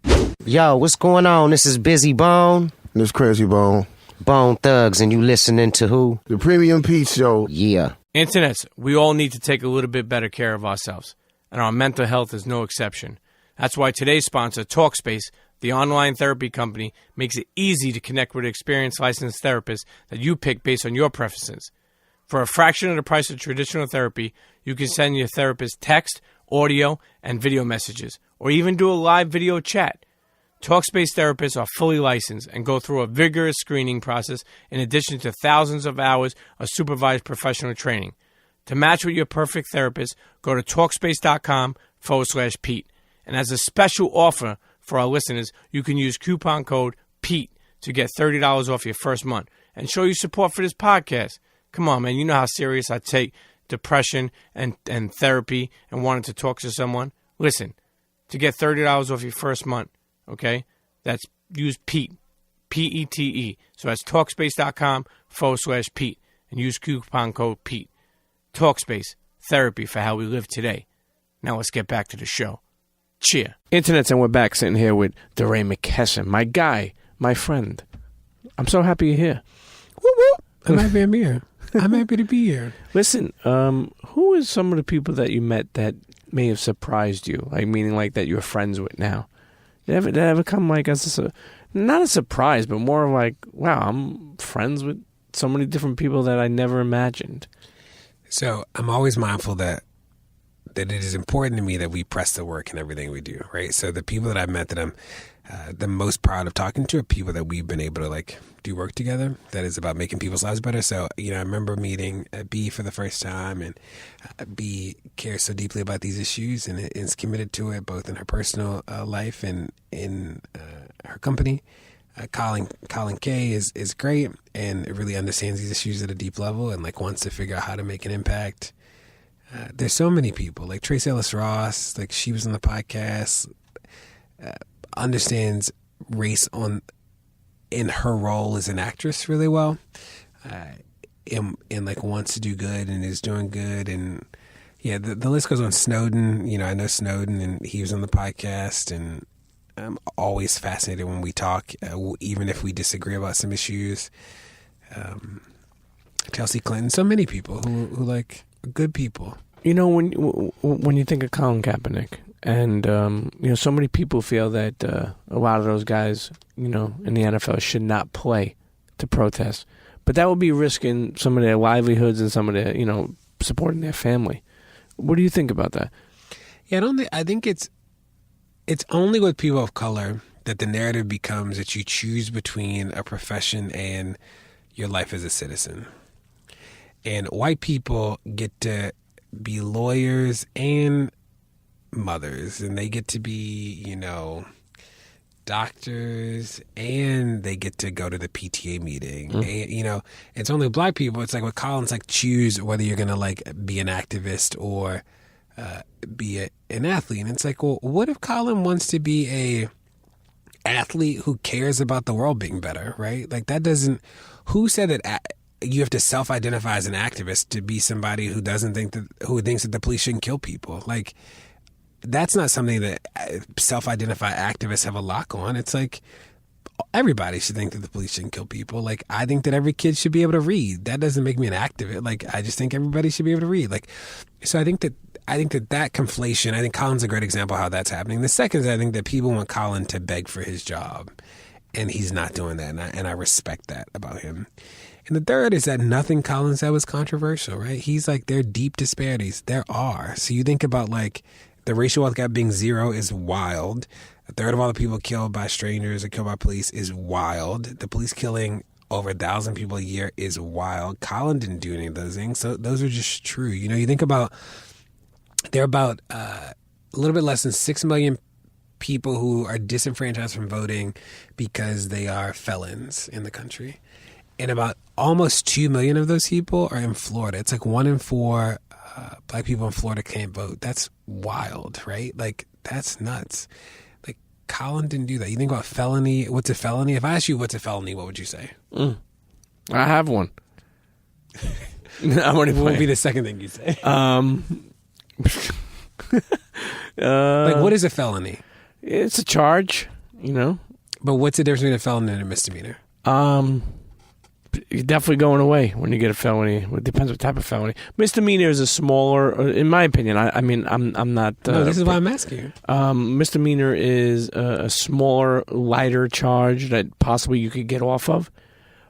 Yo, what's going on? This is Busy Bone. This Crazy Bone. Bone Thugs, and you listening to who? The Premium Pete Show. Yeah. Internets, we all need to take a little bit better care of ourselves, and our mental health is no exception. That's why today's sponsor, Talkspace, the online therapy company, makes it easy to connect with experienced licensed therapists that you pick based on your preferences. For a fraction of the price of traditional therapy, you can send your therapist text, audio, and video messages, or even do a live video chat. Talkspace therapists are fully licensed and go through a vigorous screening process in addition to thousands of hours of supervised professional training. To match with your perfect therapist, go to Talkspace.com/Pete. And as a special offer for our listeners, you can use coupon code PETE to get $30 off your first month and show your support for this podcast. Come on, man. You know how serious I take depression and therapy and wanting to talk to someone. Listen, to get $30 off your first month, okay, that's use PETE, P-E-T-E. So that's Talkspace.com/Pete and use coupon code PETE. Talkspace, therapy for how we live today. Now let's get back to the show. Cheer. Internets, and we're back sitting here with DeRay McKesson, my guy, my friend. I'm so happy you're here. Woo woo. I'm happy I'm here. I'm happy to be here. Listen, who is some of the people that you met that may have surprised you? Like, meaning like that you're friends with now? Did that ever come like as not a surprise, but more of like, wow, I'm friends with so many different people that I never imagined. So I'm always mindful that it is important to me that we press the work in everything we do, right? So the people that I've met that I'm the most proud of talking to are people that we've been able to like do work together that is about making people's lives better. So, I remember meeting B for the first time, and B cares so deeply about these issues and is committed to it both in her personal life and in her company. Colin K is great and really understands these issues at a deep level and like wants to figure out how to make an impact. There's so many people like Trace Ellis Ross, like she was on the podcast, understands race in her role as an actress really well, and like wants to do good and is doing good and Yeah, the list goes on. Snowden, I know Snowden, and he was on the podcast, and I'm always fascinated when we talk, even if we disagree about some issues. Chelsea Clinton, so many people who like good people. When you think of Colin Kaepernick, and so many people feel that a lot of those guys, in the NFL should not play to protest, but that would be risking some of their livelihoods and some of their, supporting their family. What do you think about that? Yeah, I think it's only with people of color that the narrative becomes that you choose between a profession and your life as a citizen. And white people get to be lawyers and mothers, and they get to be, doctors, and they get to go to the PTA meeting. And, it's only black people. It's like with Colin's, like, choose whether you're going to, like, be an activist or be an athlete. And it's like, well, what if Colin wants to be a athlete who cares about the world being better, right? Like, that doesn't... Who said that you have to self-identify as an activist to be somebody who thinks that the police shouldn't kill people? Like, that's not something that self-identified activists have a lock on. It's like everybody should think that the police shouldn't kill people. Like, I think that every kid should be able to read. That doesn't make me an activist. Like, I just think everybody should be able to read. Like, so I think that conflation, I think Colin's a great example of how that's happening. The second is I think that people want Colin to beg for his job, and he's not doing that, and I respect that about him. And the third is that nothing Colin said was controversial, right? He's like, there are deep disparities. There are. So you think about, like, the racial wealth gap being 0 is wild. A third of all the people killed by strangers or killed by police is wild. The police killing over 1,000 people a year is wild. Colin didn't do any of those things. So those are just true. You think about, there are about a little bit less than 6 million people who are disenfranchised from voting because they are felons in the country. And about almost 2 million of those people are in Florida. It's like 1 in 4 black people in Florida can't vote. That's wild, right? Like, that's nuts. Like, Colin didn't do that. You think about felony. What's a felony? If I asked you what's a felony, what would you say? I have one. What would be the second thing you say? Like, what is a felony? It's a charge, But what's the difference between a felony and a misdemeanor? You're definitely going away when you get a felony. It depends what type of felony. Misdemeanor is a smaller, in my opinion. I'm not. No, this is why I'm asking you. Misdemeanor is a smaller, lighter charge that possibly you could get off of.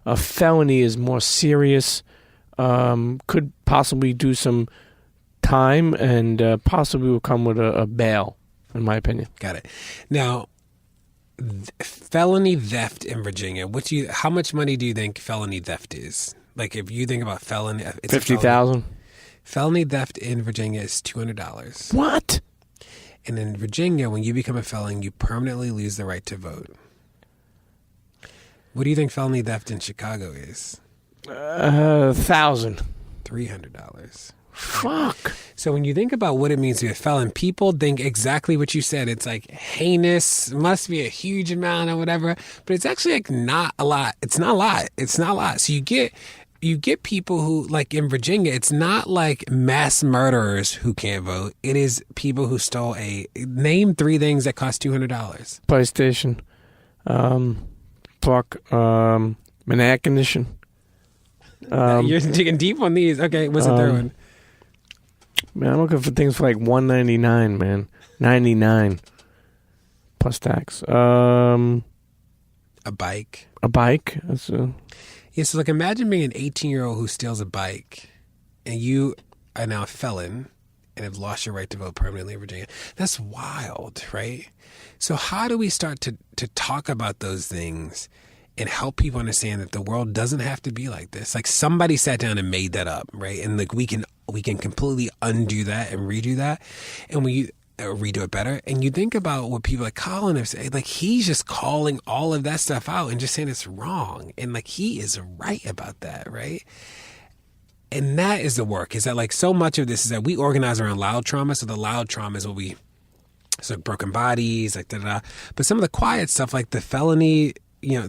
A felony is more serious. Could possibly do some time and possibly will come with a bail, in my opinion. Got it. Now, felony theft in Virginia. How much money do you think felony theft is? Like, if you think about felony, it's $50,000. Felony theft in Virginia is $200. What? And in Virginia, when you become a felon, you permanently lose the right to vote. What do you think felony theft in Chicago is? $1,000. $300. Fuck. So when you think about what it means to be a felon, people think exactly what you said. It's like heinous, must be a huge amount or whatever, but it's actually like not a lot. It's not a lot. It's not a lot. So you get people who, like in Virginia, it's not like mass murderers who can't vote. It is people who stole name 3 things that cost $200. PlayStation. An air condition. You're digging deep on these. Okay, what's the third one? Man, I'm looking for things for like $199, man. $99 plus tax. A bike. A bike. Yeah, so like imagine being an 18-year-old who steals a bike, and you are now a felon and have lost your right to vote permanently in Virginia. That's wild, right? So how do we start to talk about those things and help people understand that the world doesn't have to be like this? Like, somebody sat down and made that up, right? And like we can completely undo that and redo that, and we redo it better. And you think about what people like Colin have said, like he's just calling all of that stuff out and just saying it's wrong, and like he is right about that, right? And that is the work. Is that like so much of this is that we organize around loud trauma. So the loud trauma is what so broken bodies, like da-da-da. But some of the quiet stuff, like the felony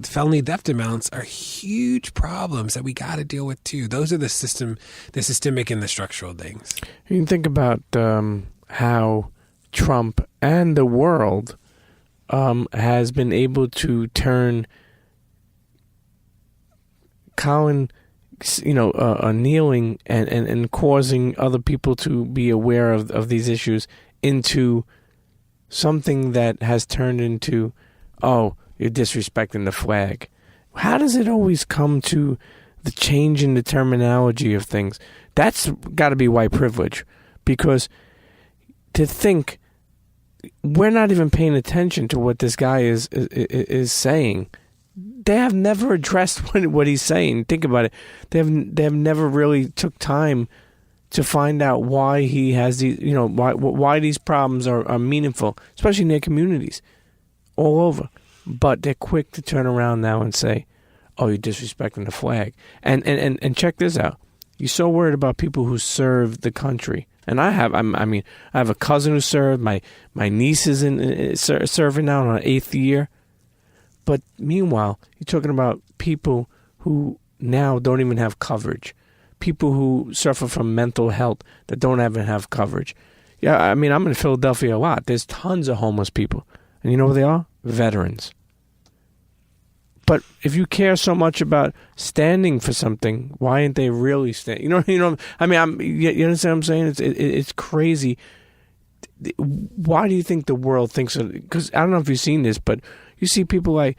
felony theft amounts are huge problems that we got to deal with too. Those are the systemic and the structural things. You can think about how Trump and the world has been able to turn Colin, kneeling and causing other people to be aware of these issues into something that has turned into, oh, you're disrespecting the flag. How does it always come to the change in the terminology of things? That's got to be white privilege, because to think we're not even paying attention to what this guy is saying. They have never addressed what he's saying. Think about it. They have never really took time to find out why he has these, why these problems are meaningful, especially in their communities, all over. But they're quick to turn around now and say, "Oh, you're disrespecting the flag." And check this out. You're so worried about people who serve the country, and I have a cousin who served. My niece is serving now on her 8th year. But meanwhile, you're talking about people who now don't even have coverage, people who suffer from mental health that don't even have coverage. Yeah, I'm in Philadelphia a lot. There's tons of homeless people, and you know what they are? Veterans. But if you care so much about standing for something, why aren't they really standing? You understand what I'm saying? It's crazy. Why do you think the world thinks of? Because I don't know if you've seen this, but you see people like,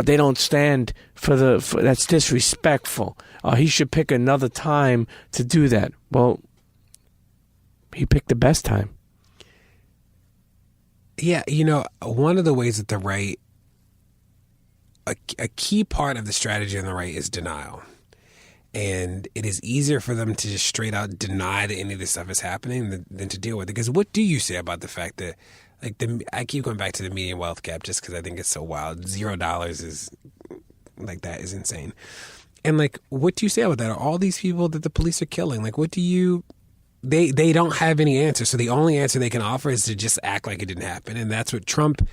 they don't stand for that's disrespectful. He should pick another time to do that. Well, he picked the best time. Yeah, one of the ways that the right, a key part of the strategy on the right is denial. And it is easier for them to just straight out deny that any of this stuff is happening than to deal with it. Because what do you say about the fact that, I keep going back to the median wealth gap just because I think it's so wild. $0 is, that is insane. And, what do you say about that? Are all these people that the police are killing, what do you... They don't have any answer. So the only answer they can offer is to just act like it didn't happen. And that's what Trump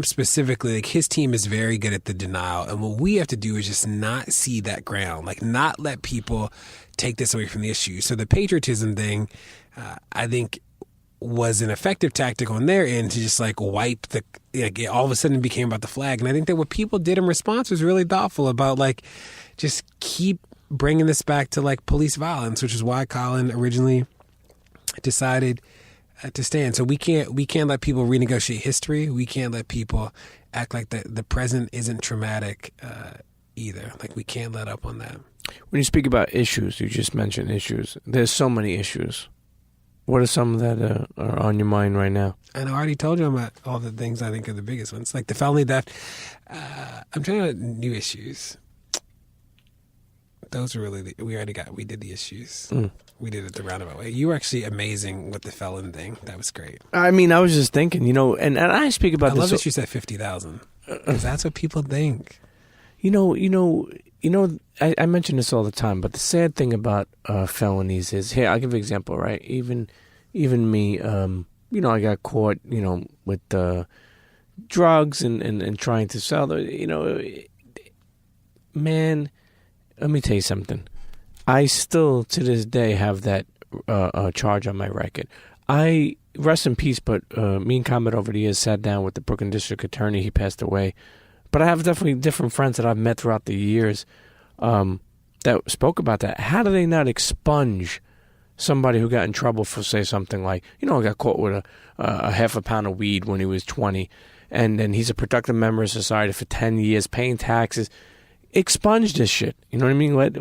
specifically, his team is very good at the denial. And what we have to do is just not see that ground, not let people take this away from the issue. So the patriotism thing, I think, was an effective tactic on their end to just wipe all of a sudden it became about the flag. And I think that what people did in response was really thoughtful about just keep bringing this back to police violence, which is why Colin originally decided to stand. So we can't let people renegotiate history. We can't let people act like the present isn't traumatic either. We can't let up on that. When you speak about issues, you just mentioned issues. There's so many issues. What are some that are on your mind right now? And I already told you about all the things I think are the biggest ones, like the felony theft. I'm trying to new issues. Those are really we did the issues. We did it the roundabout way. You were actually amazing with the felon thing. That was great. I was just thinking, and I speak about I this. love that you said 50,000 because that's what people think. I mention this all the time, but the sad thing about felonies is, here, I'll give you an example, right? Even me, I got caught, with drugs and trying to sell them, man, let me tell you something. I still, to this day, have that charge on my record. Rest in peace, but me and Comet over the years sat down with the Brooklyn District Attorney. He passed away. But I have definitely different friends that I've met throughout the years that spoke about that. How do they not expunge somebody who got in trouble for, say, something like, got caught with a half a pound of weed when he was 20, and then he's a productive member of society for 10 years, paying taxes. Expunge this shit. You know what I mean? Let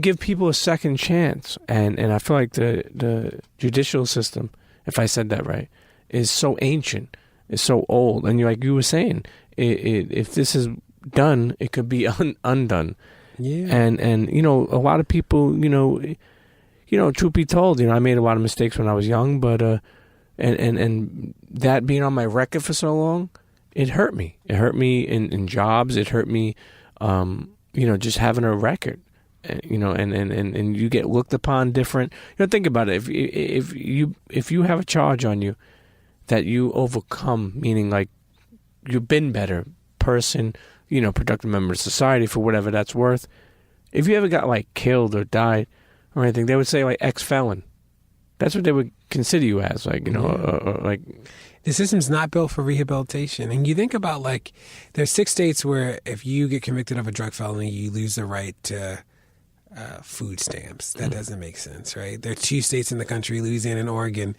give people a second chance. And I feel like the judicial system, if I said that right, is so ancient, is so old. And like you were saying, if this is done, it could be undone. Yeah. And a lot of people, truth be told, I made a lot of mistakes when I was young, but and that being on my record for so long, it hurt me. It hurt me in jobs. It hurt me, just having a record. And you get looked upon different. Think about it. If you have a charge on you that you overcome, meaning like you've been better person, productive member of society for whatever that's worth. If you ever got like killed or died or anything, they would say like ex-felon. That's what they would consider you as, like, like. The system's not built for rehabilitation. And you think about, like, there's 6 states where if you get convicted of a drug felony, you lose the right to food stamps. That doesn't make sense, right? There are 2 states in the country, Louisiana and Oregon,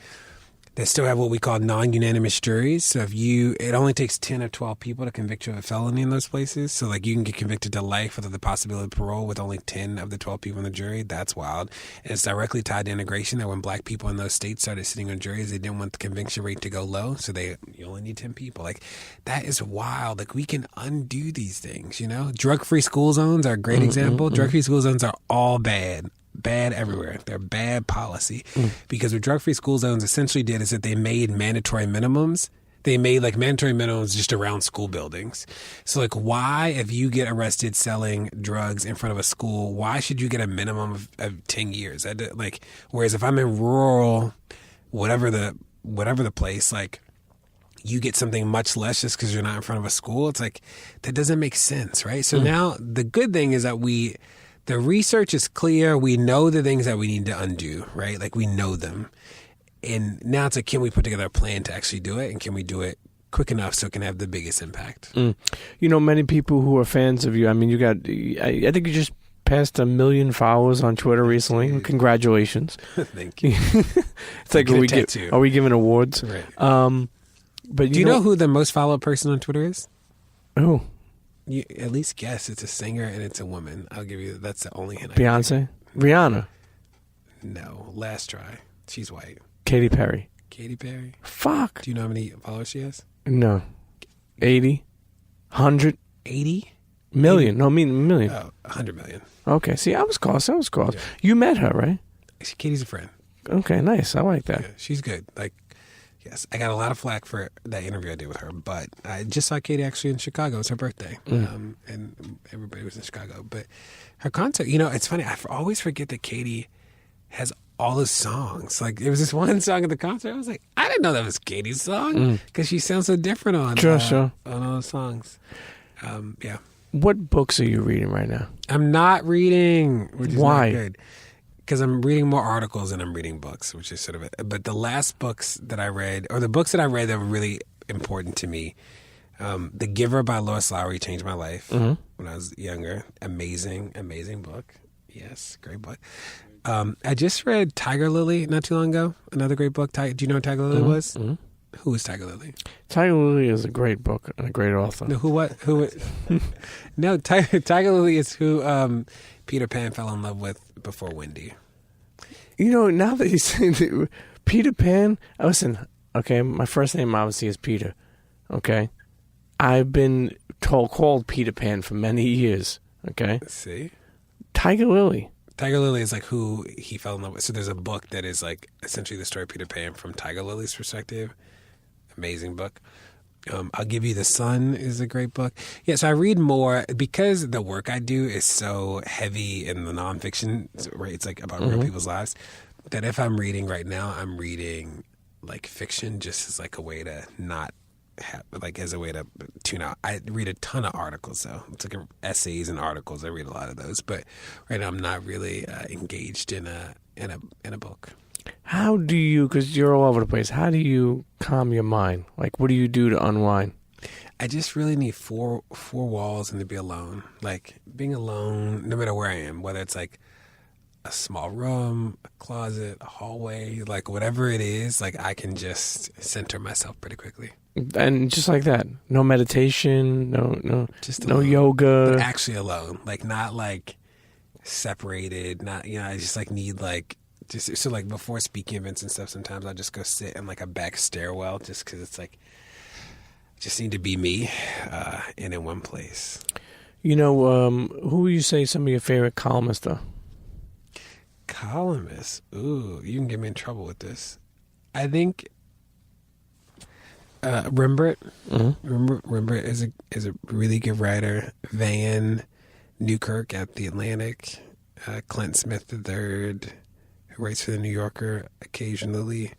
that still have what we call non-unanimous juries. So it only takes 10 or 12 people to convict you of a felony in those places. So like you can get convicted to life without the possibility of parole with only 10 of the 12 people in the jury. That's wild. And it's directly tied to integration, that when black people in those states started sitting on juries, they didn't want the conviction rate to go low. So you only need 10 people. Like, that is wild. Like, we can undo these things, Drug-free school zones are a great example. Drug-free school zones are all bad everywhere. They're bad policy because what drug-free school zones essentially did is that they made mandatory minimums. They made like mandatory minimums just around school buildings. So like, why, if you get arrested selling drugs in front of a school, why should you get a minimum of 10 years? Whereas if I'm in rural, whatever the place, like, you get something much less just because you're not in front of a school. It's like, that doesn't make sense, right? So now the good thing is that the research is clear. We know the things that we need to undo, right? Like, we know them. And now it's like, can we put together a plan to actually do it? And can we do it quick enough so it can have the biggest impact? Many people who are fans of you, I mean, I think you just passed 1 million followers on Twitter recently. Congratulations. Thank you. It's like, are we giving awards? Right. But do you know who the most followed person on Twitter is? Who? You at least guess. It's a singer and it's a woman. I'll give you. That's the only hint. Beyonce? Rihanna? No. Last try. She's white. Katy Perry? Katy Perry? Fuck. Do you know how many followers she has? No. 80? 100? 80? Million? No, I mean million. Oh, 100 million. Okay. See, I was close. Yeah. You met her, right? Katie's a friend. Okay, nice. I like that. Yeah, she's good. Like, yes, I got a lot of flack for that interview I did with her, but I just saw Katie actually in Chicago. It was her birthday, and everybody was in Chicago. But her concert, it's funny. I always forget that Katie has all those songs. Like, there was this one song at the concert. I was like, I didn't know that was Katie's song because she sounds so different on all those songs. Yeah. What books are you reading right now? I'm not reading, which is Why? not good. Because I'm reading more articles than I'm reading books, which is sort of it. But the last books that I read, or the books that I read that were really important to me, The Giver by Lois Lowry changed my life when I was younger. Amazing, amazing book. Yes, great book. I just read Tiger Lily not too long ago. Another great book. Do you know who Tiger Lily was? Mm-hmm. Who is Tiger Lily? Tiger Lily is a great book and a great author. No, who? No, Tiger Lily is who Peter Pan fell in love with before Wendy. Now that you say that, Peter Pan, listen, okay, my first name obviously is Peter, okay? I've been called Peter Pan for many years, okay? See? Tiger Lily. Tiger Lily is like who he fell in love with. So there's a book that is like essentially the story of Peter Pan from Tiger Lily's perspective. Amazing book. I'll Give You the Sun is a great book. Yeah, so I read more because the work I do is so heavy in the nonfiction, right? It's like about real people's lives. That if I'm reading right now, I'm reading like fiction just as like a way to not have, like as a way to tune out. I read a ton of articles though. It's like essays and articles. I read a lot of those, but right now I'm not really engaged in a book. How do you, because you're all over the place, how do you calm your mind? Like, what do you do to unwind? I just really need four walls and to be alone. Like, being alone, no matter where I am, whether it's like a small room, a closet, a hallway, like whatever it is, like I can just center myself pretty quickly. And just like that, no meditation, just no alone, yoga. but actually alone, like not like separated, not, I just like need like, just so like before speaking events and stuff, sometimes I'll just go sit in like a back stairwell just because it's like, I just need to be me and in one place. Who would you say some of your favorite columnists are? Columnists? Ooh, you can get me in trouble with this. I think Rembrandt. Rembrandt is a really good writer. Van Newkirk at The Atlantic. Clint Smith III, who writes for The New Yorker occasionally.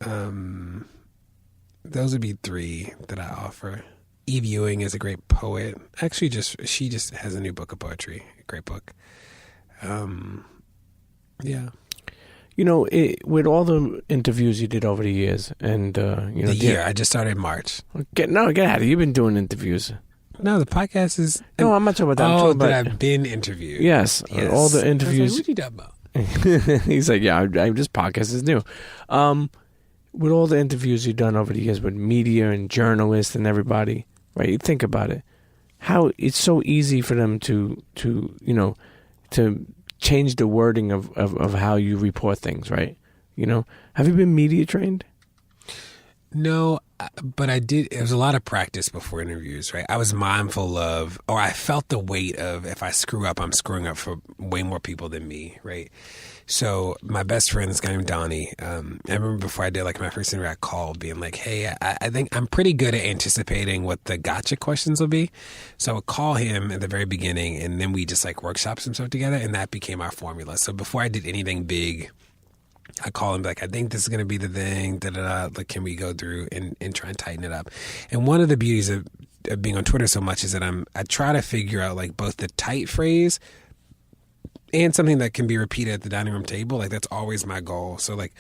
Those would be three that I offer. Eve Ewing is a great poet. Actually, she just has a new book of poetry. Great book. Yeah. With all the interviews you did over the years, and I just started in March. Get out of here. You've been doing interviews. No, the podcast is. No, I'm not talking about that. I've been interviewed. Yes, all the interviews. What are you talking about? He's like, yeah, this podcast is new. With all the interviews you've done over the years with media and journalists and everybody, right? You think about it, how it's so easy for them to change the wording of how you report things, right? Have you been media trained? No, but I did. It was a lot of practice before interviews, right? I was mindful of, or I felt the weight of, if I screw up, I'm screwing up for way more people than me, right? So my best friend, this guy named Donnie, I remember before I did like my first interview, I called being like, hey, I think I'm pretty good at anticipating what the gotcha questions will be. So I would call him at the very beginning, and then we just like workshop some stuff together, and that became our formula. So before I did anything big, I call him like, I think this is going to be the thing, like, can we go through and try and tighten it up? And one of the beauties of being on Twitter so much is that I try to figure out like both the tight phrase and something that can be repeated at the dining room table. Like that's always my goal. So like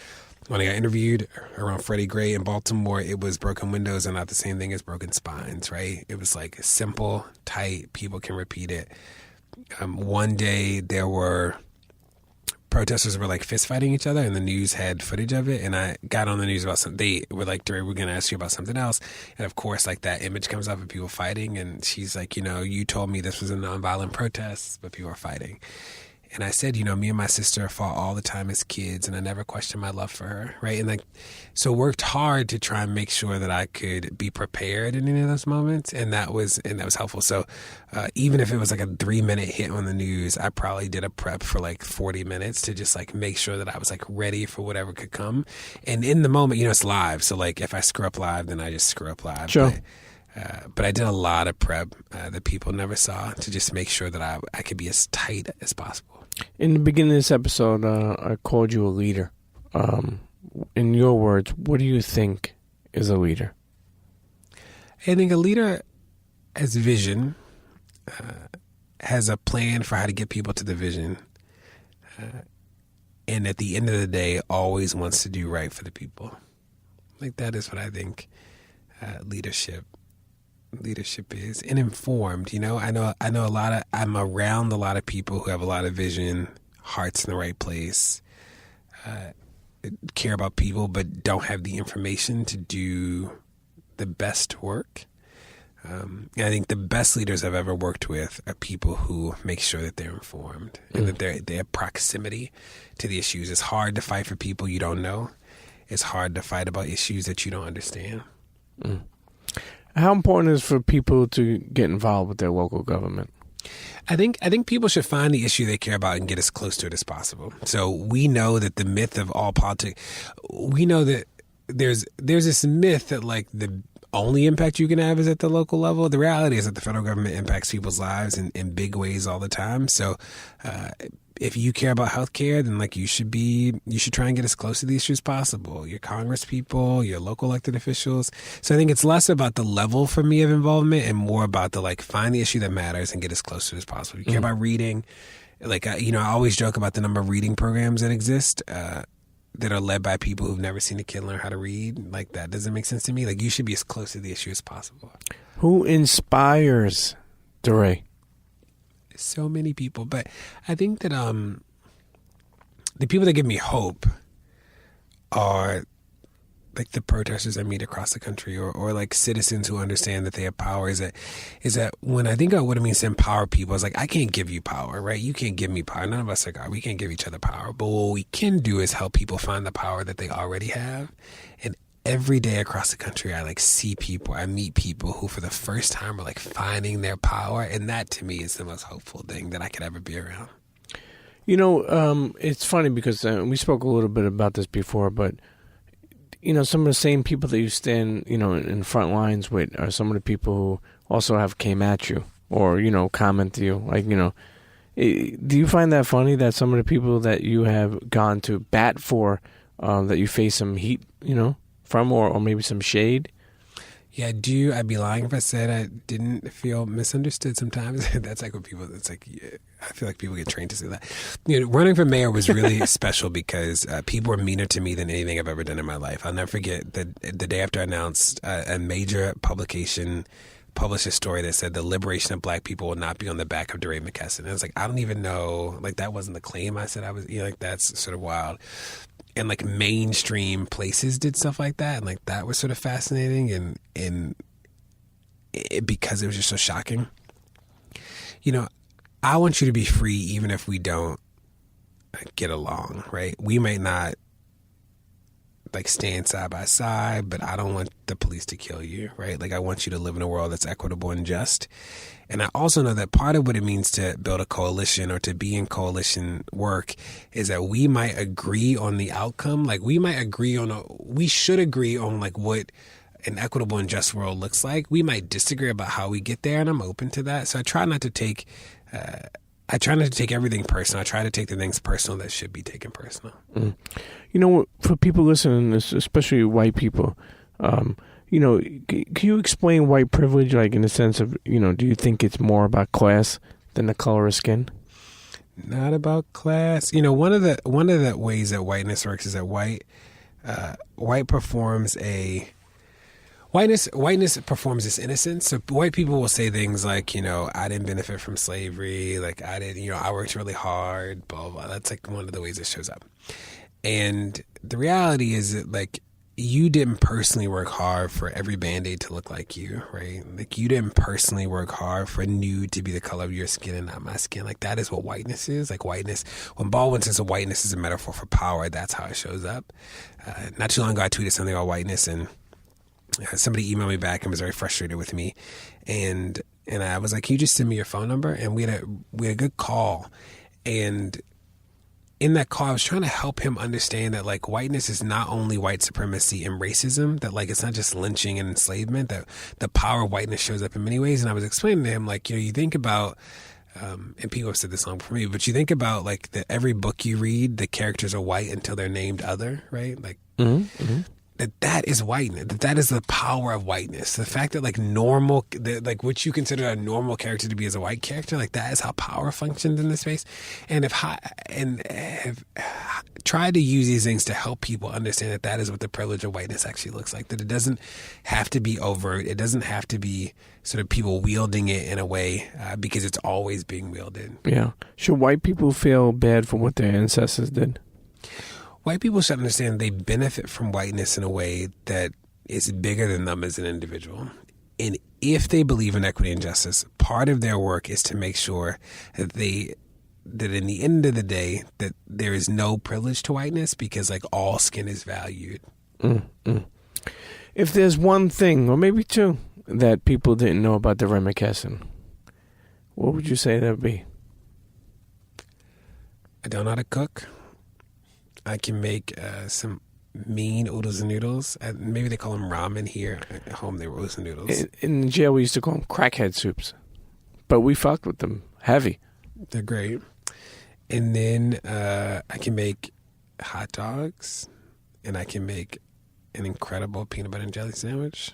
when I got interviewed around Freddie Gray in Baltimore, it was broken windows are not the same thing as broken spines, right? It was like simple, tight, people can repeat it. One day there were protesters were like fist fighting each other, and the news had footage of it, and I got on the news about something. They were like, DeRay, we're going to ask you about something else. And of course, like that image comes up of people fighting, and she's like, you told me this was a nonviolent protest, but people are fighting. And I said, me and my sister fought all the time as kids, and I never questioned my love for her, right? And like, so worked hard to try and make sure that I could be prepared in any of those moments, and that was helpful. So even if it was like a 3-minute hit on the news, I probably did a prep for like 40 minutes to just like make sure that I was like ready for whatever could come. And in the moment, it's live, so like if I screw up live, then I just screw up live. Sure. But I did a lot of prep that people never saw to just make sure that I could be as tight as possible. In the beginning of this episode, I called you a leader. In your words, what do you think is a leader? I think a leader has vision, has a plan for how to get people to the vision, and at the end of the day, always wants to do right for the people. Like that is what I think leadership is, and informed. I'm around a lot of people who have a lot of vision, hearts in the right place, care about people, but don't have the information to do the best work. And I think the best leaders I've ever worked with are people who make sure that they're informed and that they have proximity to the issues. It's hard to fight for people you don't know. It's hard to fight about issues that you don't understand. How important is it for people to get involved with their local government? I think people should find the issue they care about and get as close to it as possible. So we know that the myth of all politics, we know that there's this myth that like the only impact you can have is at the local level. The reality is that the federal government impacts people's lives in big ways all the time. So if you care about healthcare, then like you should try and get as close to the issue as possible. Your Congress people, your local elected officials. So I think it's less about the level for me of involvement and more about the like find the issue that matters and get as close to it as possible. You care about reading, like I always joke about the number of reading programs that exist that are led by people who've never seen a kid learn how to read. Like that doesn't make sense to me. Like you should be as close to the issue as possible. Who inspires DeRay? So many people, but I think that the people that give me hope are like the protesters I meet across the country, or like citizens who understand that they have power. Is that when I think about what it means to empower people, it's like I can't give you power, right? You can't give me power. None of us are God. We can't give each other power. But what we can do is help people find the power that they already have. And every day across the country, I meet people who for the first time are like finding their power. And that to me is the most hopeful thing that I could ever be around. It's funny because we spoke a little bit about this before, but some of the same people that you stand, in front lines with are some of the people who also came at you or, comment to you. Like, do you find that funny that some of the people that you have gone to bat for, that you face some heat, from, or maybe some shade? Yeah, I'd be lying if I said I didn't feel misunderstood sometimes. That's like what people, it's like, yeah, I feel like people get trained to say that. Running for mayor was really special because people were meaner to me than anything I've ever done in my life. I'll never forget the day after I announced a major publication published a story that said the liberation of black people will not be on the back of DeRay McKesson. And I was like, I don't even know, like that wasn't the claim I said I was, like that's sort of wild. And like mainstream places did stuff like that, and like that was sort of fascinating, and because it was just so shocking. I want you to be free, even if we don't get along, right? We might not like stand side by side, but I don't want the police to kill you, right? Like I want you to live in a world that's equitable and just. And I also know that part of what it means to build a coalition or to be in coalition work is that we might agree on the outcome. Like we should agree on like what an equitable and just world looks like. We might disagree about how we get there, and I'm open to that. So I try not to take everything personal. I try to take the things personal that should be taken personal. For people listening, especially white people, can you explain white privilege, like in the sense of, do you think it's more about class than the color of skin? Not about class. One of the ways that whiteness works is that whiteness performs this innocence. So white people will say things like, I didn't benefit from slavery, like I did, I worked really hard, blah, blah, blah. That's like one of the ways it shows up. And the reality is that like you didn't personally work hard for every Band-Aid to look like you, right? Like you didn't personally work hard for nude to be the color of your skin and not my skin. Like that is what whiteness is. Like whiteness, when Baldwin says whiteness is a metaphor for power, that's how it shows up. Not too long ago, I tweeted something about whiteness, and somebody emailed me back and was very frustrated with me. And I was like, can you just send me your phone number? And we had a good call. And in that call, I was trying to help him understand that like whiteness is not only white supremacy and racism, that like it's not just lynching and enslavement, that the power of whiteness shows up in many ways. And I was explaining to him, like, you think about, and people have said this long before me, but you think about like every book you read, the characters are white until they're named other, right? Like that is whiteness. That is the power of whiteness. The fact that like what you consider a normal character to be as a white character, like that is how power functions in this space. And have tried to use these things to help people understand that is what the privilege of whiteness actually looks like. That it doesn't have to be overt. It doesn't have to be sort of people wielding it in a way because it's always being wielded. Yeah. Should white people feel bad for what their ancestors did? White people should understand they benefit from whiteness in a way that is bigger than them as an individual. And if they believe in equity and justice, part of their work is to make sure that in the end of the day, that there is no privilege to whiteness, because like all skin is valued. If there's one thing, or maybe two, that people didn't know about DeRay McKesson, what would you say that would be? I don't know how to cook. I can make some mean oodles and noodles. Maybe they call them ramen here. At home, they were oodles and noodles. In jail, we used to call them crackhead soups. But we fucked with them. Heavy. They're great. And then I can make hot dogs. And I can make an incredible peanut butter and jelly sandwich.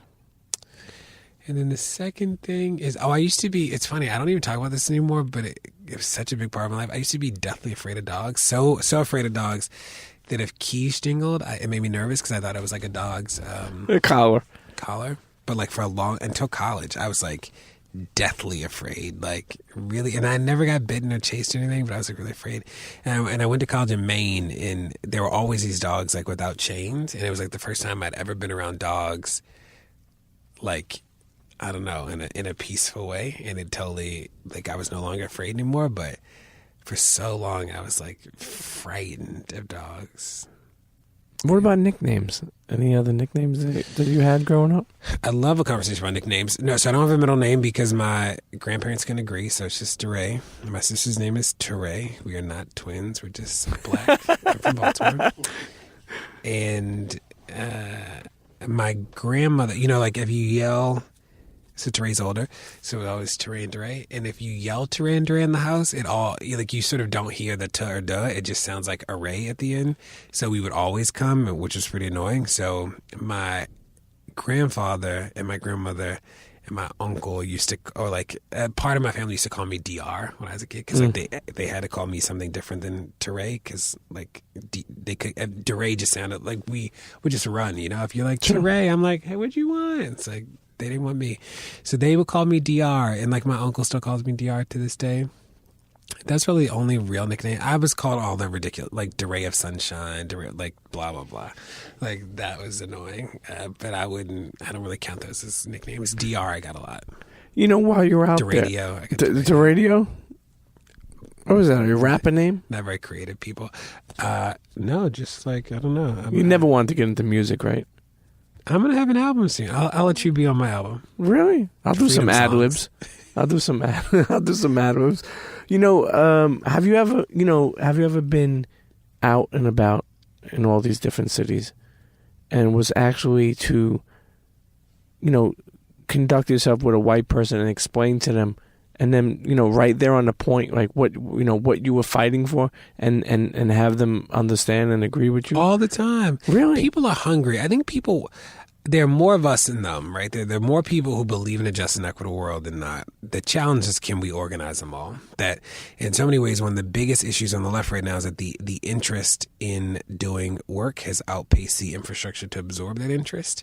And then the second thing is, it's funny, I don't even talk about this anymore, but it was such a big part of my life. I used to be deathly afraid of dogs. So afraid of dogs that if keys jingled, it made me nervous because I thought it was like a dog's... a collar. But like until college, I was like deathly afraid, like really. And I never got bitten or chased or anything, but I was like really afraid. And I went to college in Maine, and there were always these dogs like without chains. And it was like the first time I'd ever been around dogs, like... I don't know, in a peaceful way, and it totally, like, I was no longer afraid anymore, but for so long I was, like, frightened of dogs. What about nicknames? Any other nicknames that you had growing up? I love a conversation about nicknames. No, so I don't have a middle name because my grandparents can agree, so it's just DeRay. My sister's name is Teray. We are not twins, we're just black. I'm from Baltimore. And my grandmother, like, if you yell... So Teray's older, so it always Teray and DeRay. And if you yell Teray and DeRay in the house, it all, like, you sort of don't hear the t or duh. It just sounds like array at the end. So we would always come, which was pretty annoying. So my grandfather and my grandmother and my uncle used to, or like part of my family used to call me DR when I was a kid because like they had to call me something different than DeRay because like they could DeRay just sounded like we would just run, you know. If you're like DeRay, I'm like, hey, what you want? It's like they didn't want me, so they would call me DR, and like my uncle still calls me DR to this day. That's really the only real nickname. I was called all the ridiculous, like DeRay of Sunshine, DeRay, like blah, blah, blah. Like, that was annoying. But I don't really count those as nicknames. DR, I got a lot. You know, while you're out there. DeRadio? What was that, a rapper name? Not very creative people. No, just like, I don't know. You never wanted to get into music, right? I'm going to have an album soon. I'll let you be on my album. Really? I'll do some ad-libs. I'll do some ad-libs. You know, have you ever been out and about in all these different cities and was actually to, you know, conduct yourself with a white person and explain to them and then, you know, right there on the point, like what you were fighting for and have them understand and agree with you? All the time. Really? People are hungry. I think there are more of us than them, right? There are more people who believe in a just and equitable world than not. The challenge is, can we organize them all? That in so many ways, one of the biggest issues on the left right now is that the interest in doing work has outpaced the infrastructure to absorb that interest.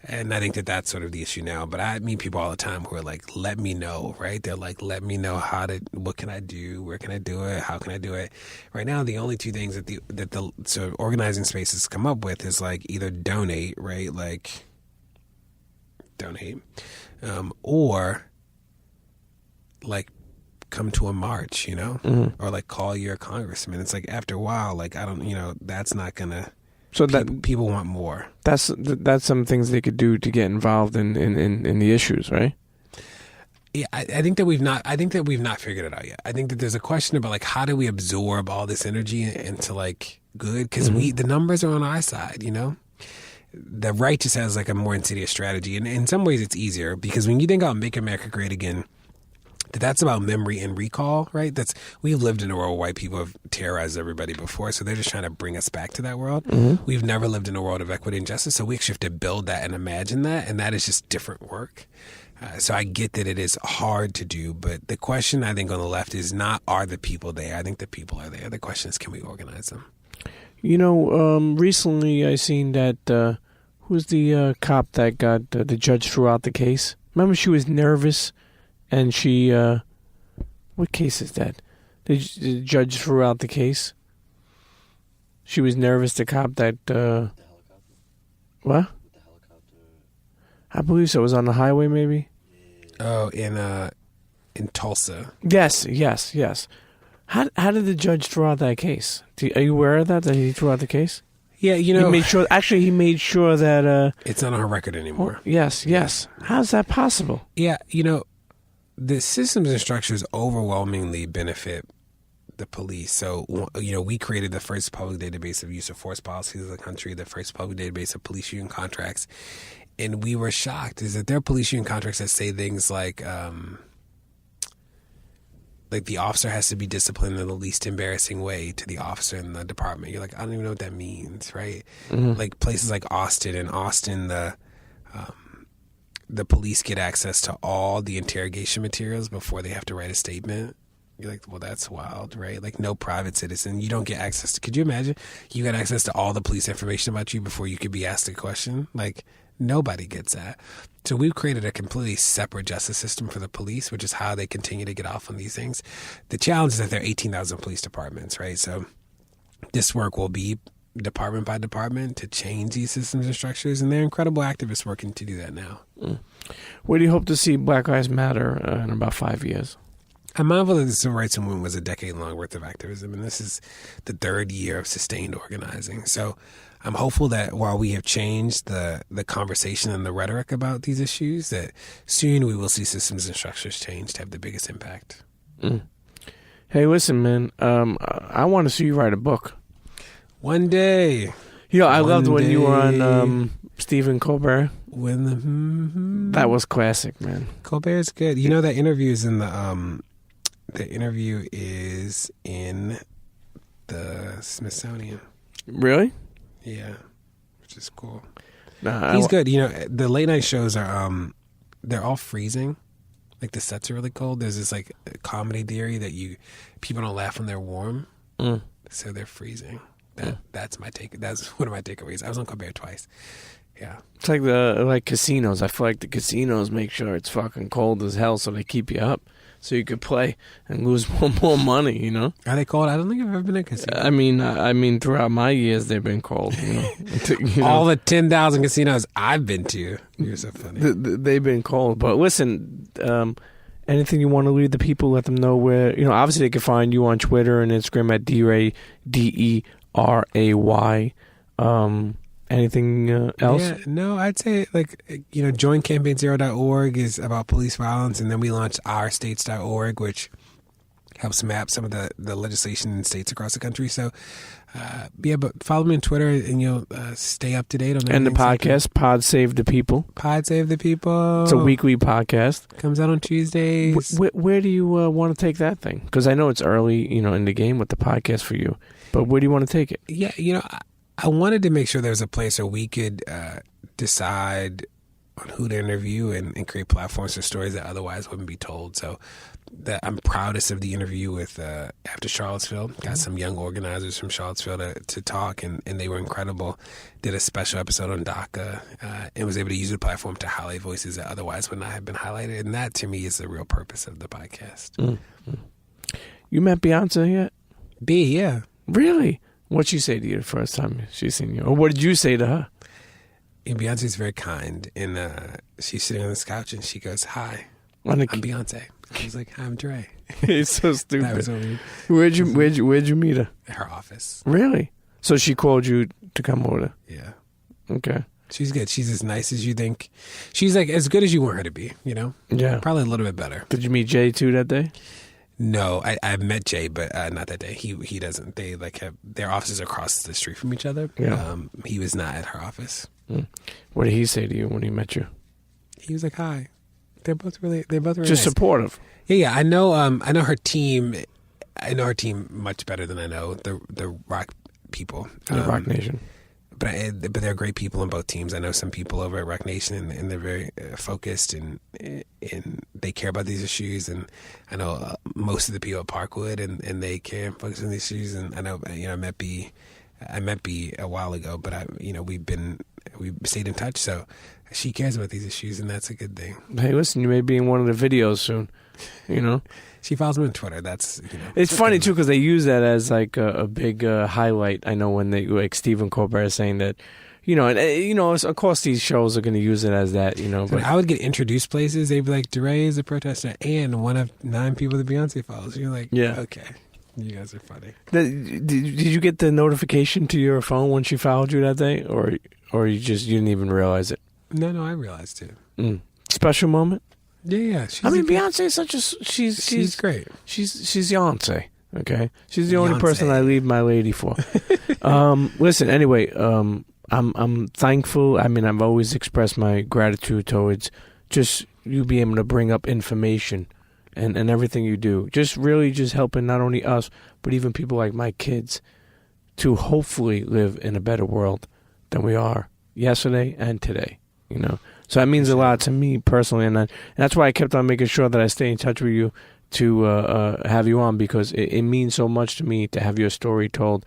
And I think that's sort of the issue now. But I meet people all the time who are like, let me know, right? They're like, let me know what can I do? Where can I do it? How can I do it? Right now, the only two things that the sort of organizing spaces come up with is like either donate, right? Like donate, or like come to a march, you know, or like call your congressman. It's like after a while, like that's not gonna. So that people want more. That's some things they could do to get involved in the issues, right? Yeah, I think that we've not figured it out yet. I think that there's a question about like how do we absorb all this energy into like good, because the numbers are on our side, you know. The right just has like a more insidious strategy, and in some ways it's easier because when you think about Make America Great Again, that's about memory and recall, right? We've lived in a world where white people have terrorized everybody before, so they're just trying to bring us back to that world. We've never lived in a world of equity and justice, so we actually have to build that and imagine that, and that is just different work. So I get that it is hard to do, but the question I think on the left is not, are the people there? I think the people are there. The question is, can we organize them? You know, recently I seen that, who's the cop that got the judge threw out the case? Remember she was nervous? And she, what case is that? The judge threw out the case. She was nervous to cop that, what? With the helicopter. I believe so. It was on the highway, maybe? Oh, in Tulsa. Yes. How did the judge throw out that case? Are you aware of that he threw out the case? Yeah, you know. He made sure that... it's not on her record anymore. Yes. How's that possible? Yeah, you know. The systems and structures overwhelmingly benefit the police. So, you know, we created the first public database of use of force policies in the country, the first public database of police union contracts. And we were shocked is that there are police union contracts that say things like the officer has to be disciplined in the least embarrassing way to the officer in the department. You're like, I don't even know what that means, right? Like places like Austin. In Austin, the police get access to all the interrogation materials before they have to write a statement. You're like, well, that's wild, right? Like no private citizen. You don't get access to, could you imagine? You got access to all the police information about you before you could be asked a question? Like nobody gets that. So we've created a completely separate justice system for the police, which is how they continue to get off on these things. The challenge is that there are 18,000 police departments, right? So this work will be department by department to change these systems and structures, and there are incredible activists working to do that now. Where do you hope to see Black Lives Matter in about 5 years? I'm mindful that the civil rights movement was a decade-long worth of activism, and this is the third year of sustained organizing. So I'm hopeful that while we have changed the conversation and the rhetoric about these issues, that soon we will see systems and structures change to have the biggest impact. Hey, listen, man, I want to see you write a book. One day. You know, I loved when you were on Stephen Colbert. That was classic, man. Colbert's good. You know, that interview is in the Smithsonian. Really? Yeah, which is cool. He's good. You know, the late night shows are they're all freezing. Like the sets are really cold. There's this like comedy theory that people don't laugh when they're warm, so they're freezing. That's my take. That's one of my takeaways. I was on Colbert twice. Yeah, it's like casinos. I feel like the casinos make sure it's fucking cold as hell, so they keep you up, so you could play and lose more money. You know? Are they cold? I don't think I've ever been in a casino. I mean, throughout my years, they've been cold. You know? All the 10,000 casinos I've been to. You're so funny. They've been cold. But listen, anything you want to leave the people? Let them know where. You know, obviously they can find you on Twitter and Instagram at DeRay, DeRay. Anything else? Yeah, no, I'd say join campaign0.org is about police violence, and then we launched ourstates.org, which helps map some of the legislation in states across the country. So, but follow me on Twitter, and you'll stay up to date on. And the podcast, Pod Save the People. Pod Save the People. It's a weekly podcast. Comes out on Tuesdays. Where do you want to take that thing? Because I know it's early, in the game with the podcast for you. But where do you want to take it? Yeah, I wanted to make sure there was a place where we could decide on who to interview and create platforms for stories that otherwise wouldn't be told. So I'm proudest of the interview with after Charlottesville. Got some young organizers from Charlottesville to talk, and they were incredible. Did a special episode on DACA and was able to use the platform to highlight voices that otherwise would not have been highlighted. And that, to me, is the real purpose of the podcast. Mm-hmm. You met Beyonce yet? Yeah. Really? What'd she say to you the first time she seen you? Or what did you say to her? And Beyonce's very kind. And she's sitting on this couch and she goes, "Hi, I'm Beyonce." I was like, "Hi, I'm DeRay." It's so stupid. That was so weird. Where'd you meet her? At her office. Really? So she called you to come over? Yeah. Okay. She's good. She's as nice as you think. She's like as good as you want her to be, Yeah. Probably a little bit better. Did you meet Jay too that day? No, I met Jay, but not that day. He doesn't. They have their offices across the street from each other. Yeah. He was not at her office. What did he say to you when he met you? He was like, "Hi." They're both really just nice. Supportive. Yeah. I know her team. I know her team much better than I know the rock people. The Rock Nation. But they're great people on both teams. I know some people over at Rock Nation, and they're very focused and they care about these issues. And I know most of the people at Parkwood, and they care and focus on these issues. And I know I met B a while ago, but we stayed in touch. So she cares about these issues, and that's a good thing. Hey, listen, you may be in one of the videos soon. She follows me on Twitter. That's It's funny too because they use that as like a big highlight. I know when they like Stephen Colbert saying that, of course these shows are going to use it as that. But I would get introduced places. They'd be like, DeRay is a protester and one of 9 people that Beyonce follows. You're like, yeah, okay, you guys are funny. Did you get the notification to your phone when she followed you that day, or you didn't even realize it? No, I realized it. Special moment. Yeah. Beyonce is such a she's great. She's Beyonce. Okay, she's the only person I leave my lady for. Listen, anyway, I'm thankful. I mean, I've always expressed my gratitude towards just you being able to bring up information and everything you do. Just really just helping not only us but even people like my kids to hopefully live in a better world than we are yesterday and today. So that means a lot to me personally, and that's why I kept on making sure that I stay in touch with you to have you on, because it means so much to me to have your story told,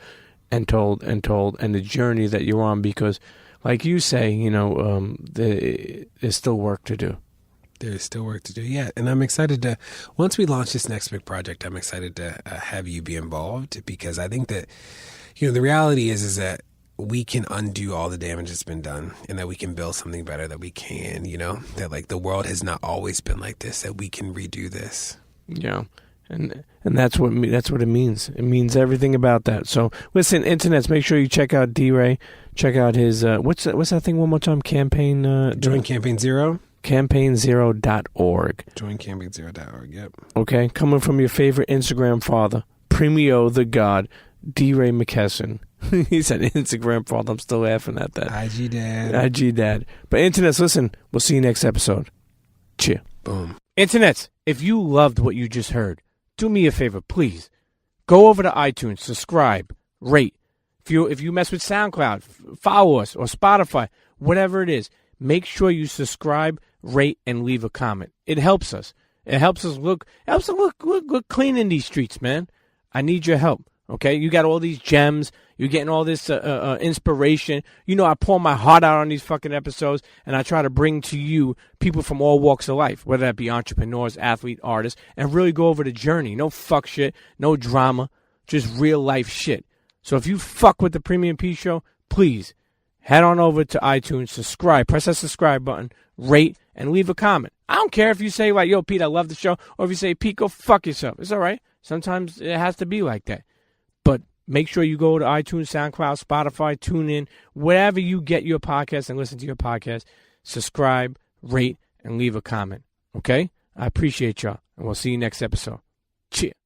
and the journey that you're on, because like you say, there's still work to do. There's still work to do, yeah. And I'm excited to, once we launch this next big project, I'm excited to have you be involved, because I think that, the reality is that we can undo all the damage that's been done, and that we can build something better, that we can, that like the world has not always been like this, that we can redo this. Yeah. And that's what it means. It means everything about that. So listen, internets, make sure you check out DeRay. Check out his what's that thing one more time? Campaign Join Campaign Zero. Campaign0.org. Join Campaign0.org. Yep. Okay, coming from your favorite Instagram father, Premio the God, DeRay McKesson. He said Instagram father. I'm still laughing at that. IG dad. IG dad. But internets, listen. We'll see you next episode. Cheer. Boom. Internets, if you loved what you just heard, do me a favor, please. Go over to iTunes, subscribe, rate. If you mess with SoundCloud, follow us, or Spotify, whatever it is. Make sure you subscribe, rate, and leave a comment. It helps us. It helps us look clean in these streets, man. I need your help. Okay, you got all these gems. You're getting all this inspiration. You know, I pour my heart out on these fucking episodes, and I try to bring to you people from all walks of life, whether that be entrepreneurs, athletes, artists, and really go over the journey. No fuck shit, no drama, just real life shit. So if you fuck with the Premium Pete Show, please head on over to iTunes, subscribe, press that subscribe button, rate, and leave a comment. I don't care if you say, like, yo, Pete, I love the show, or if you say, Pete, go fuck yourself. It's all right. Sometimes it has to be like that. But make sure you go to iTunes, SoundCloud, Spotify, TuneIn, wherever you get your podcast and listen to your podcast. Subscribe, rate, and leave a comment. Okay? I appreciate y'all. And we'll see you next episode. Cheers.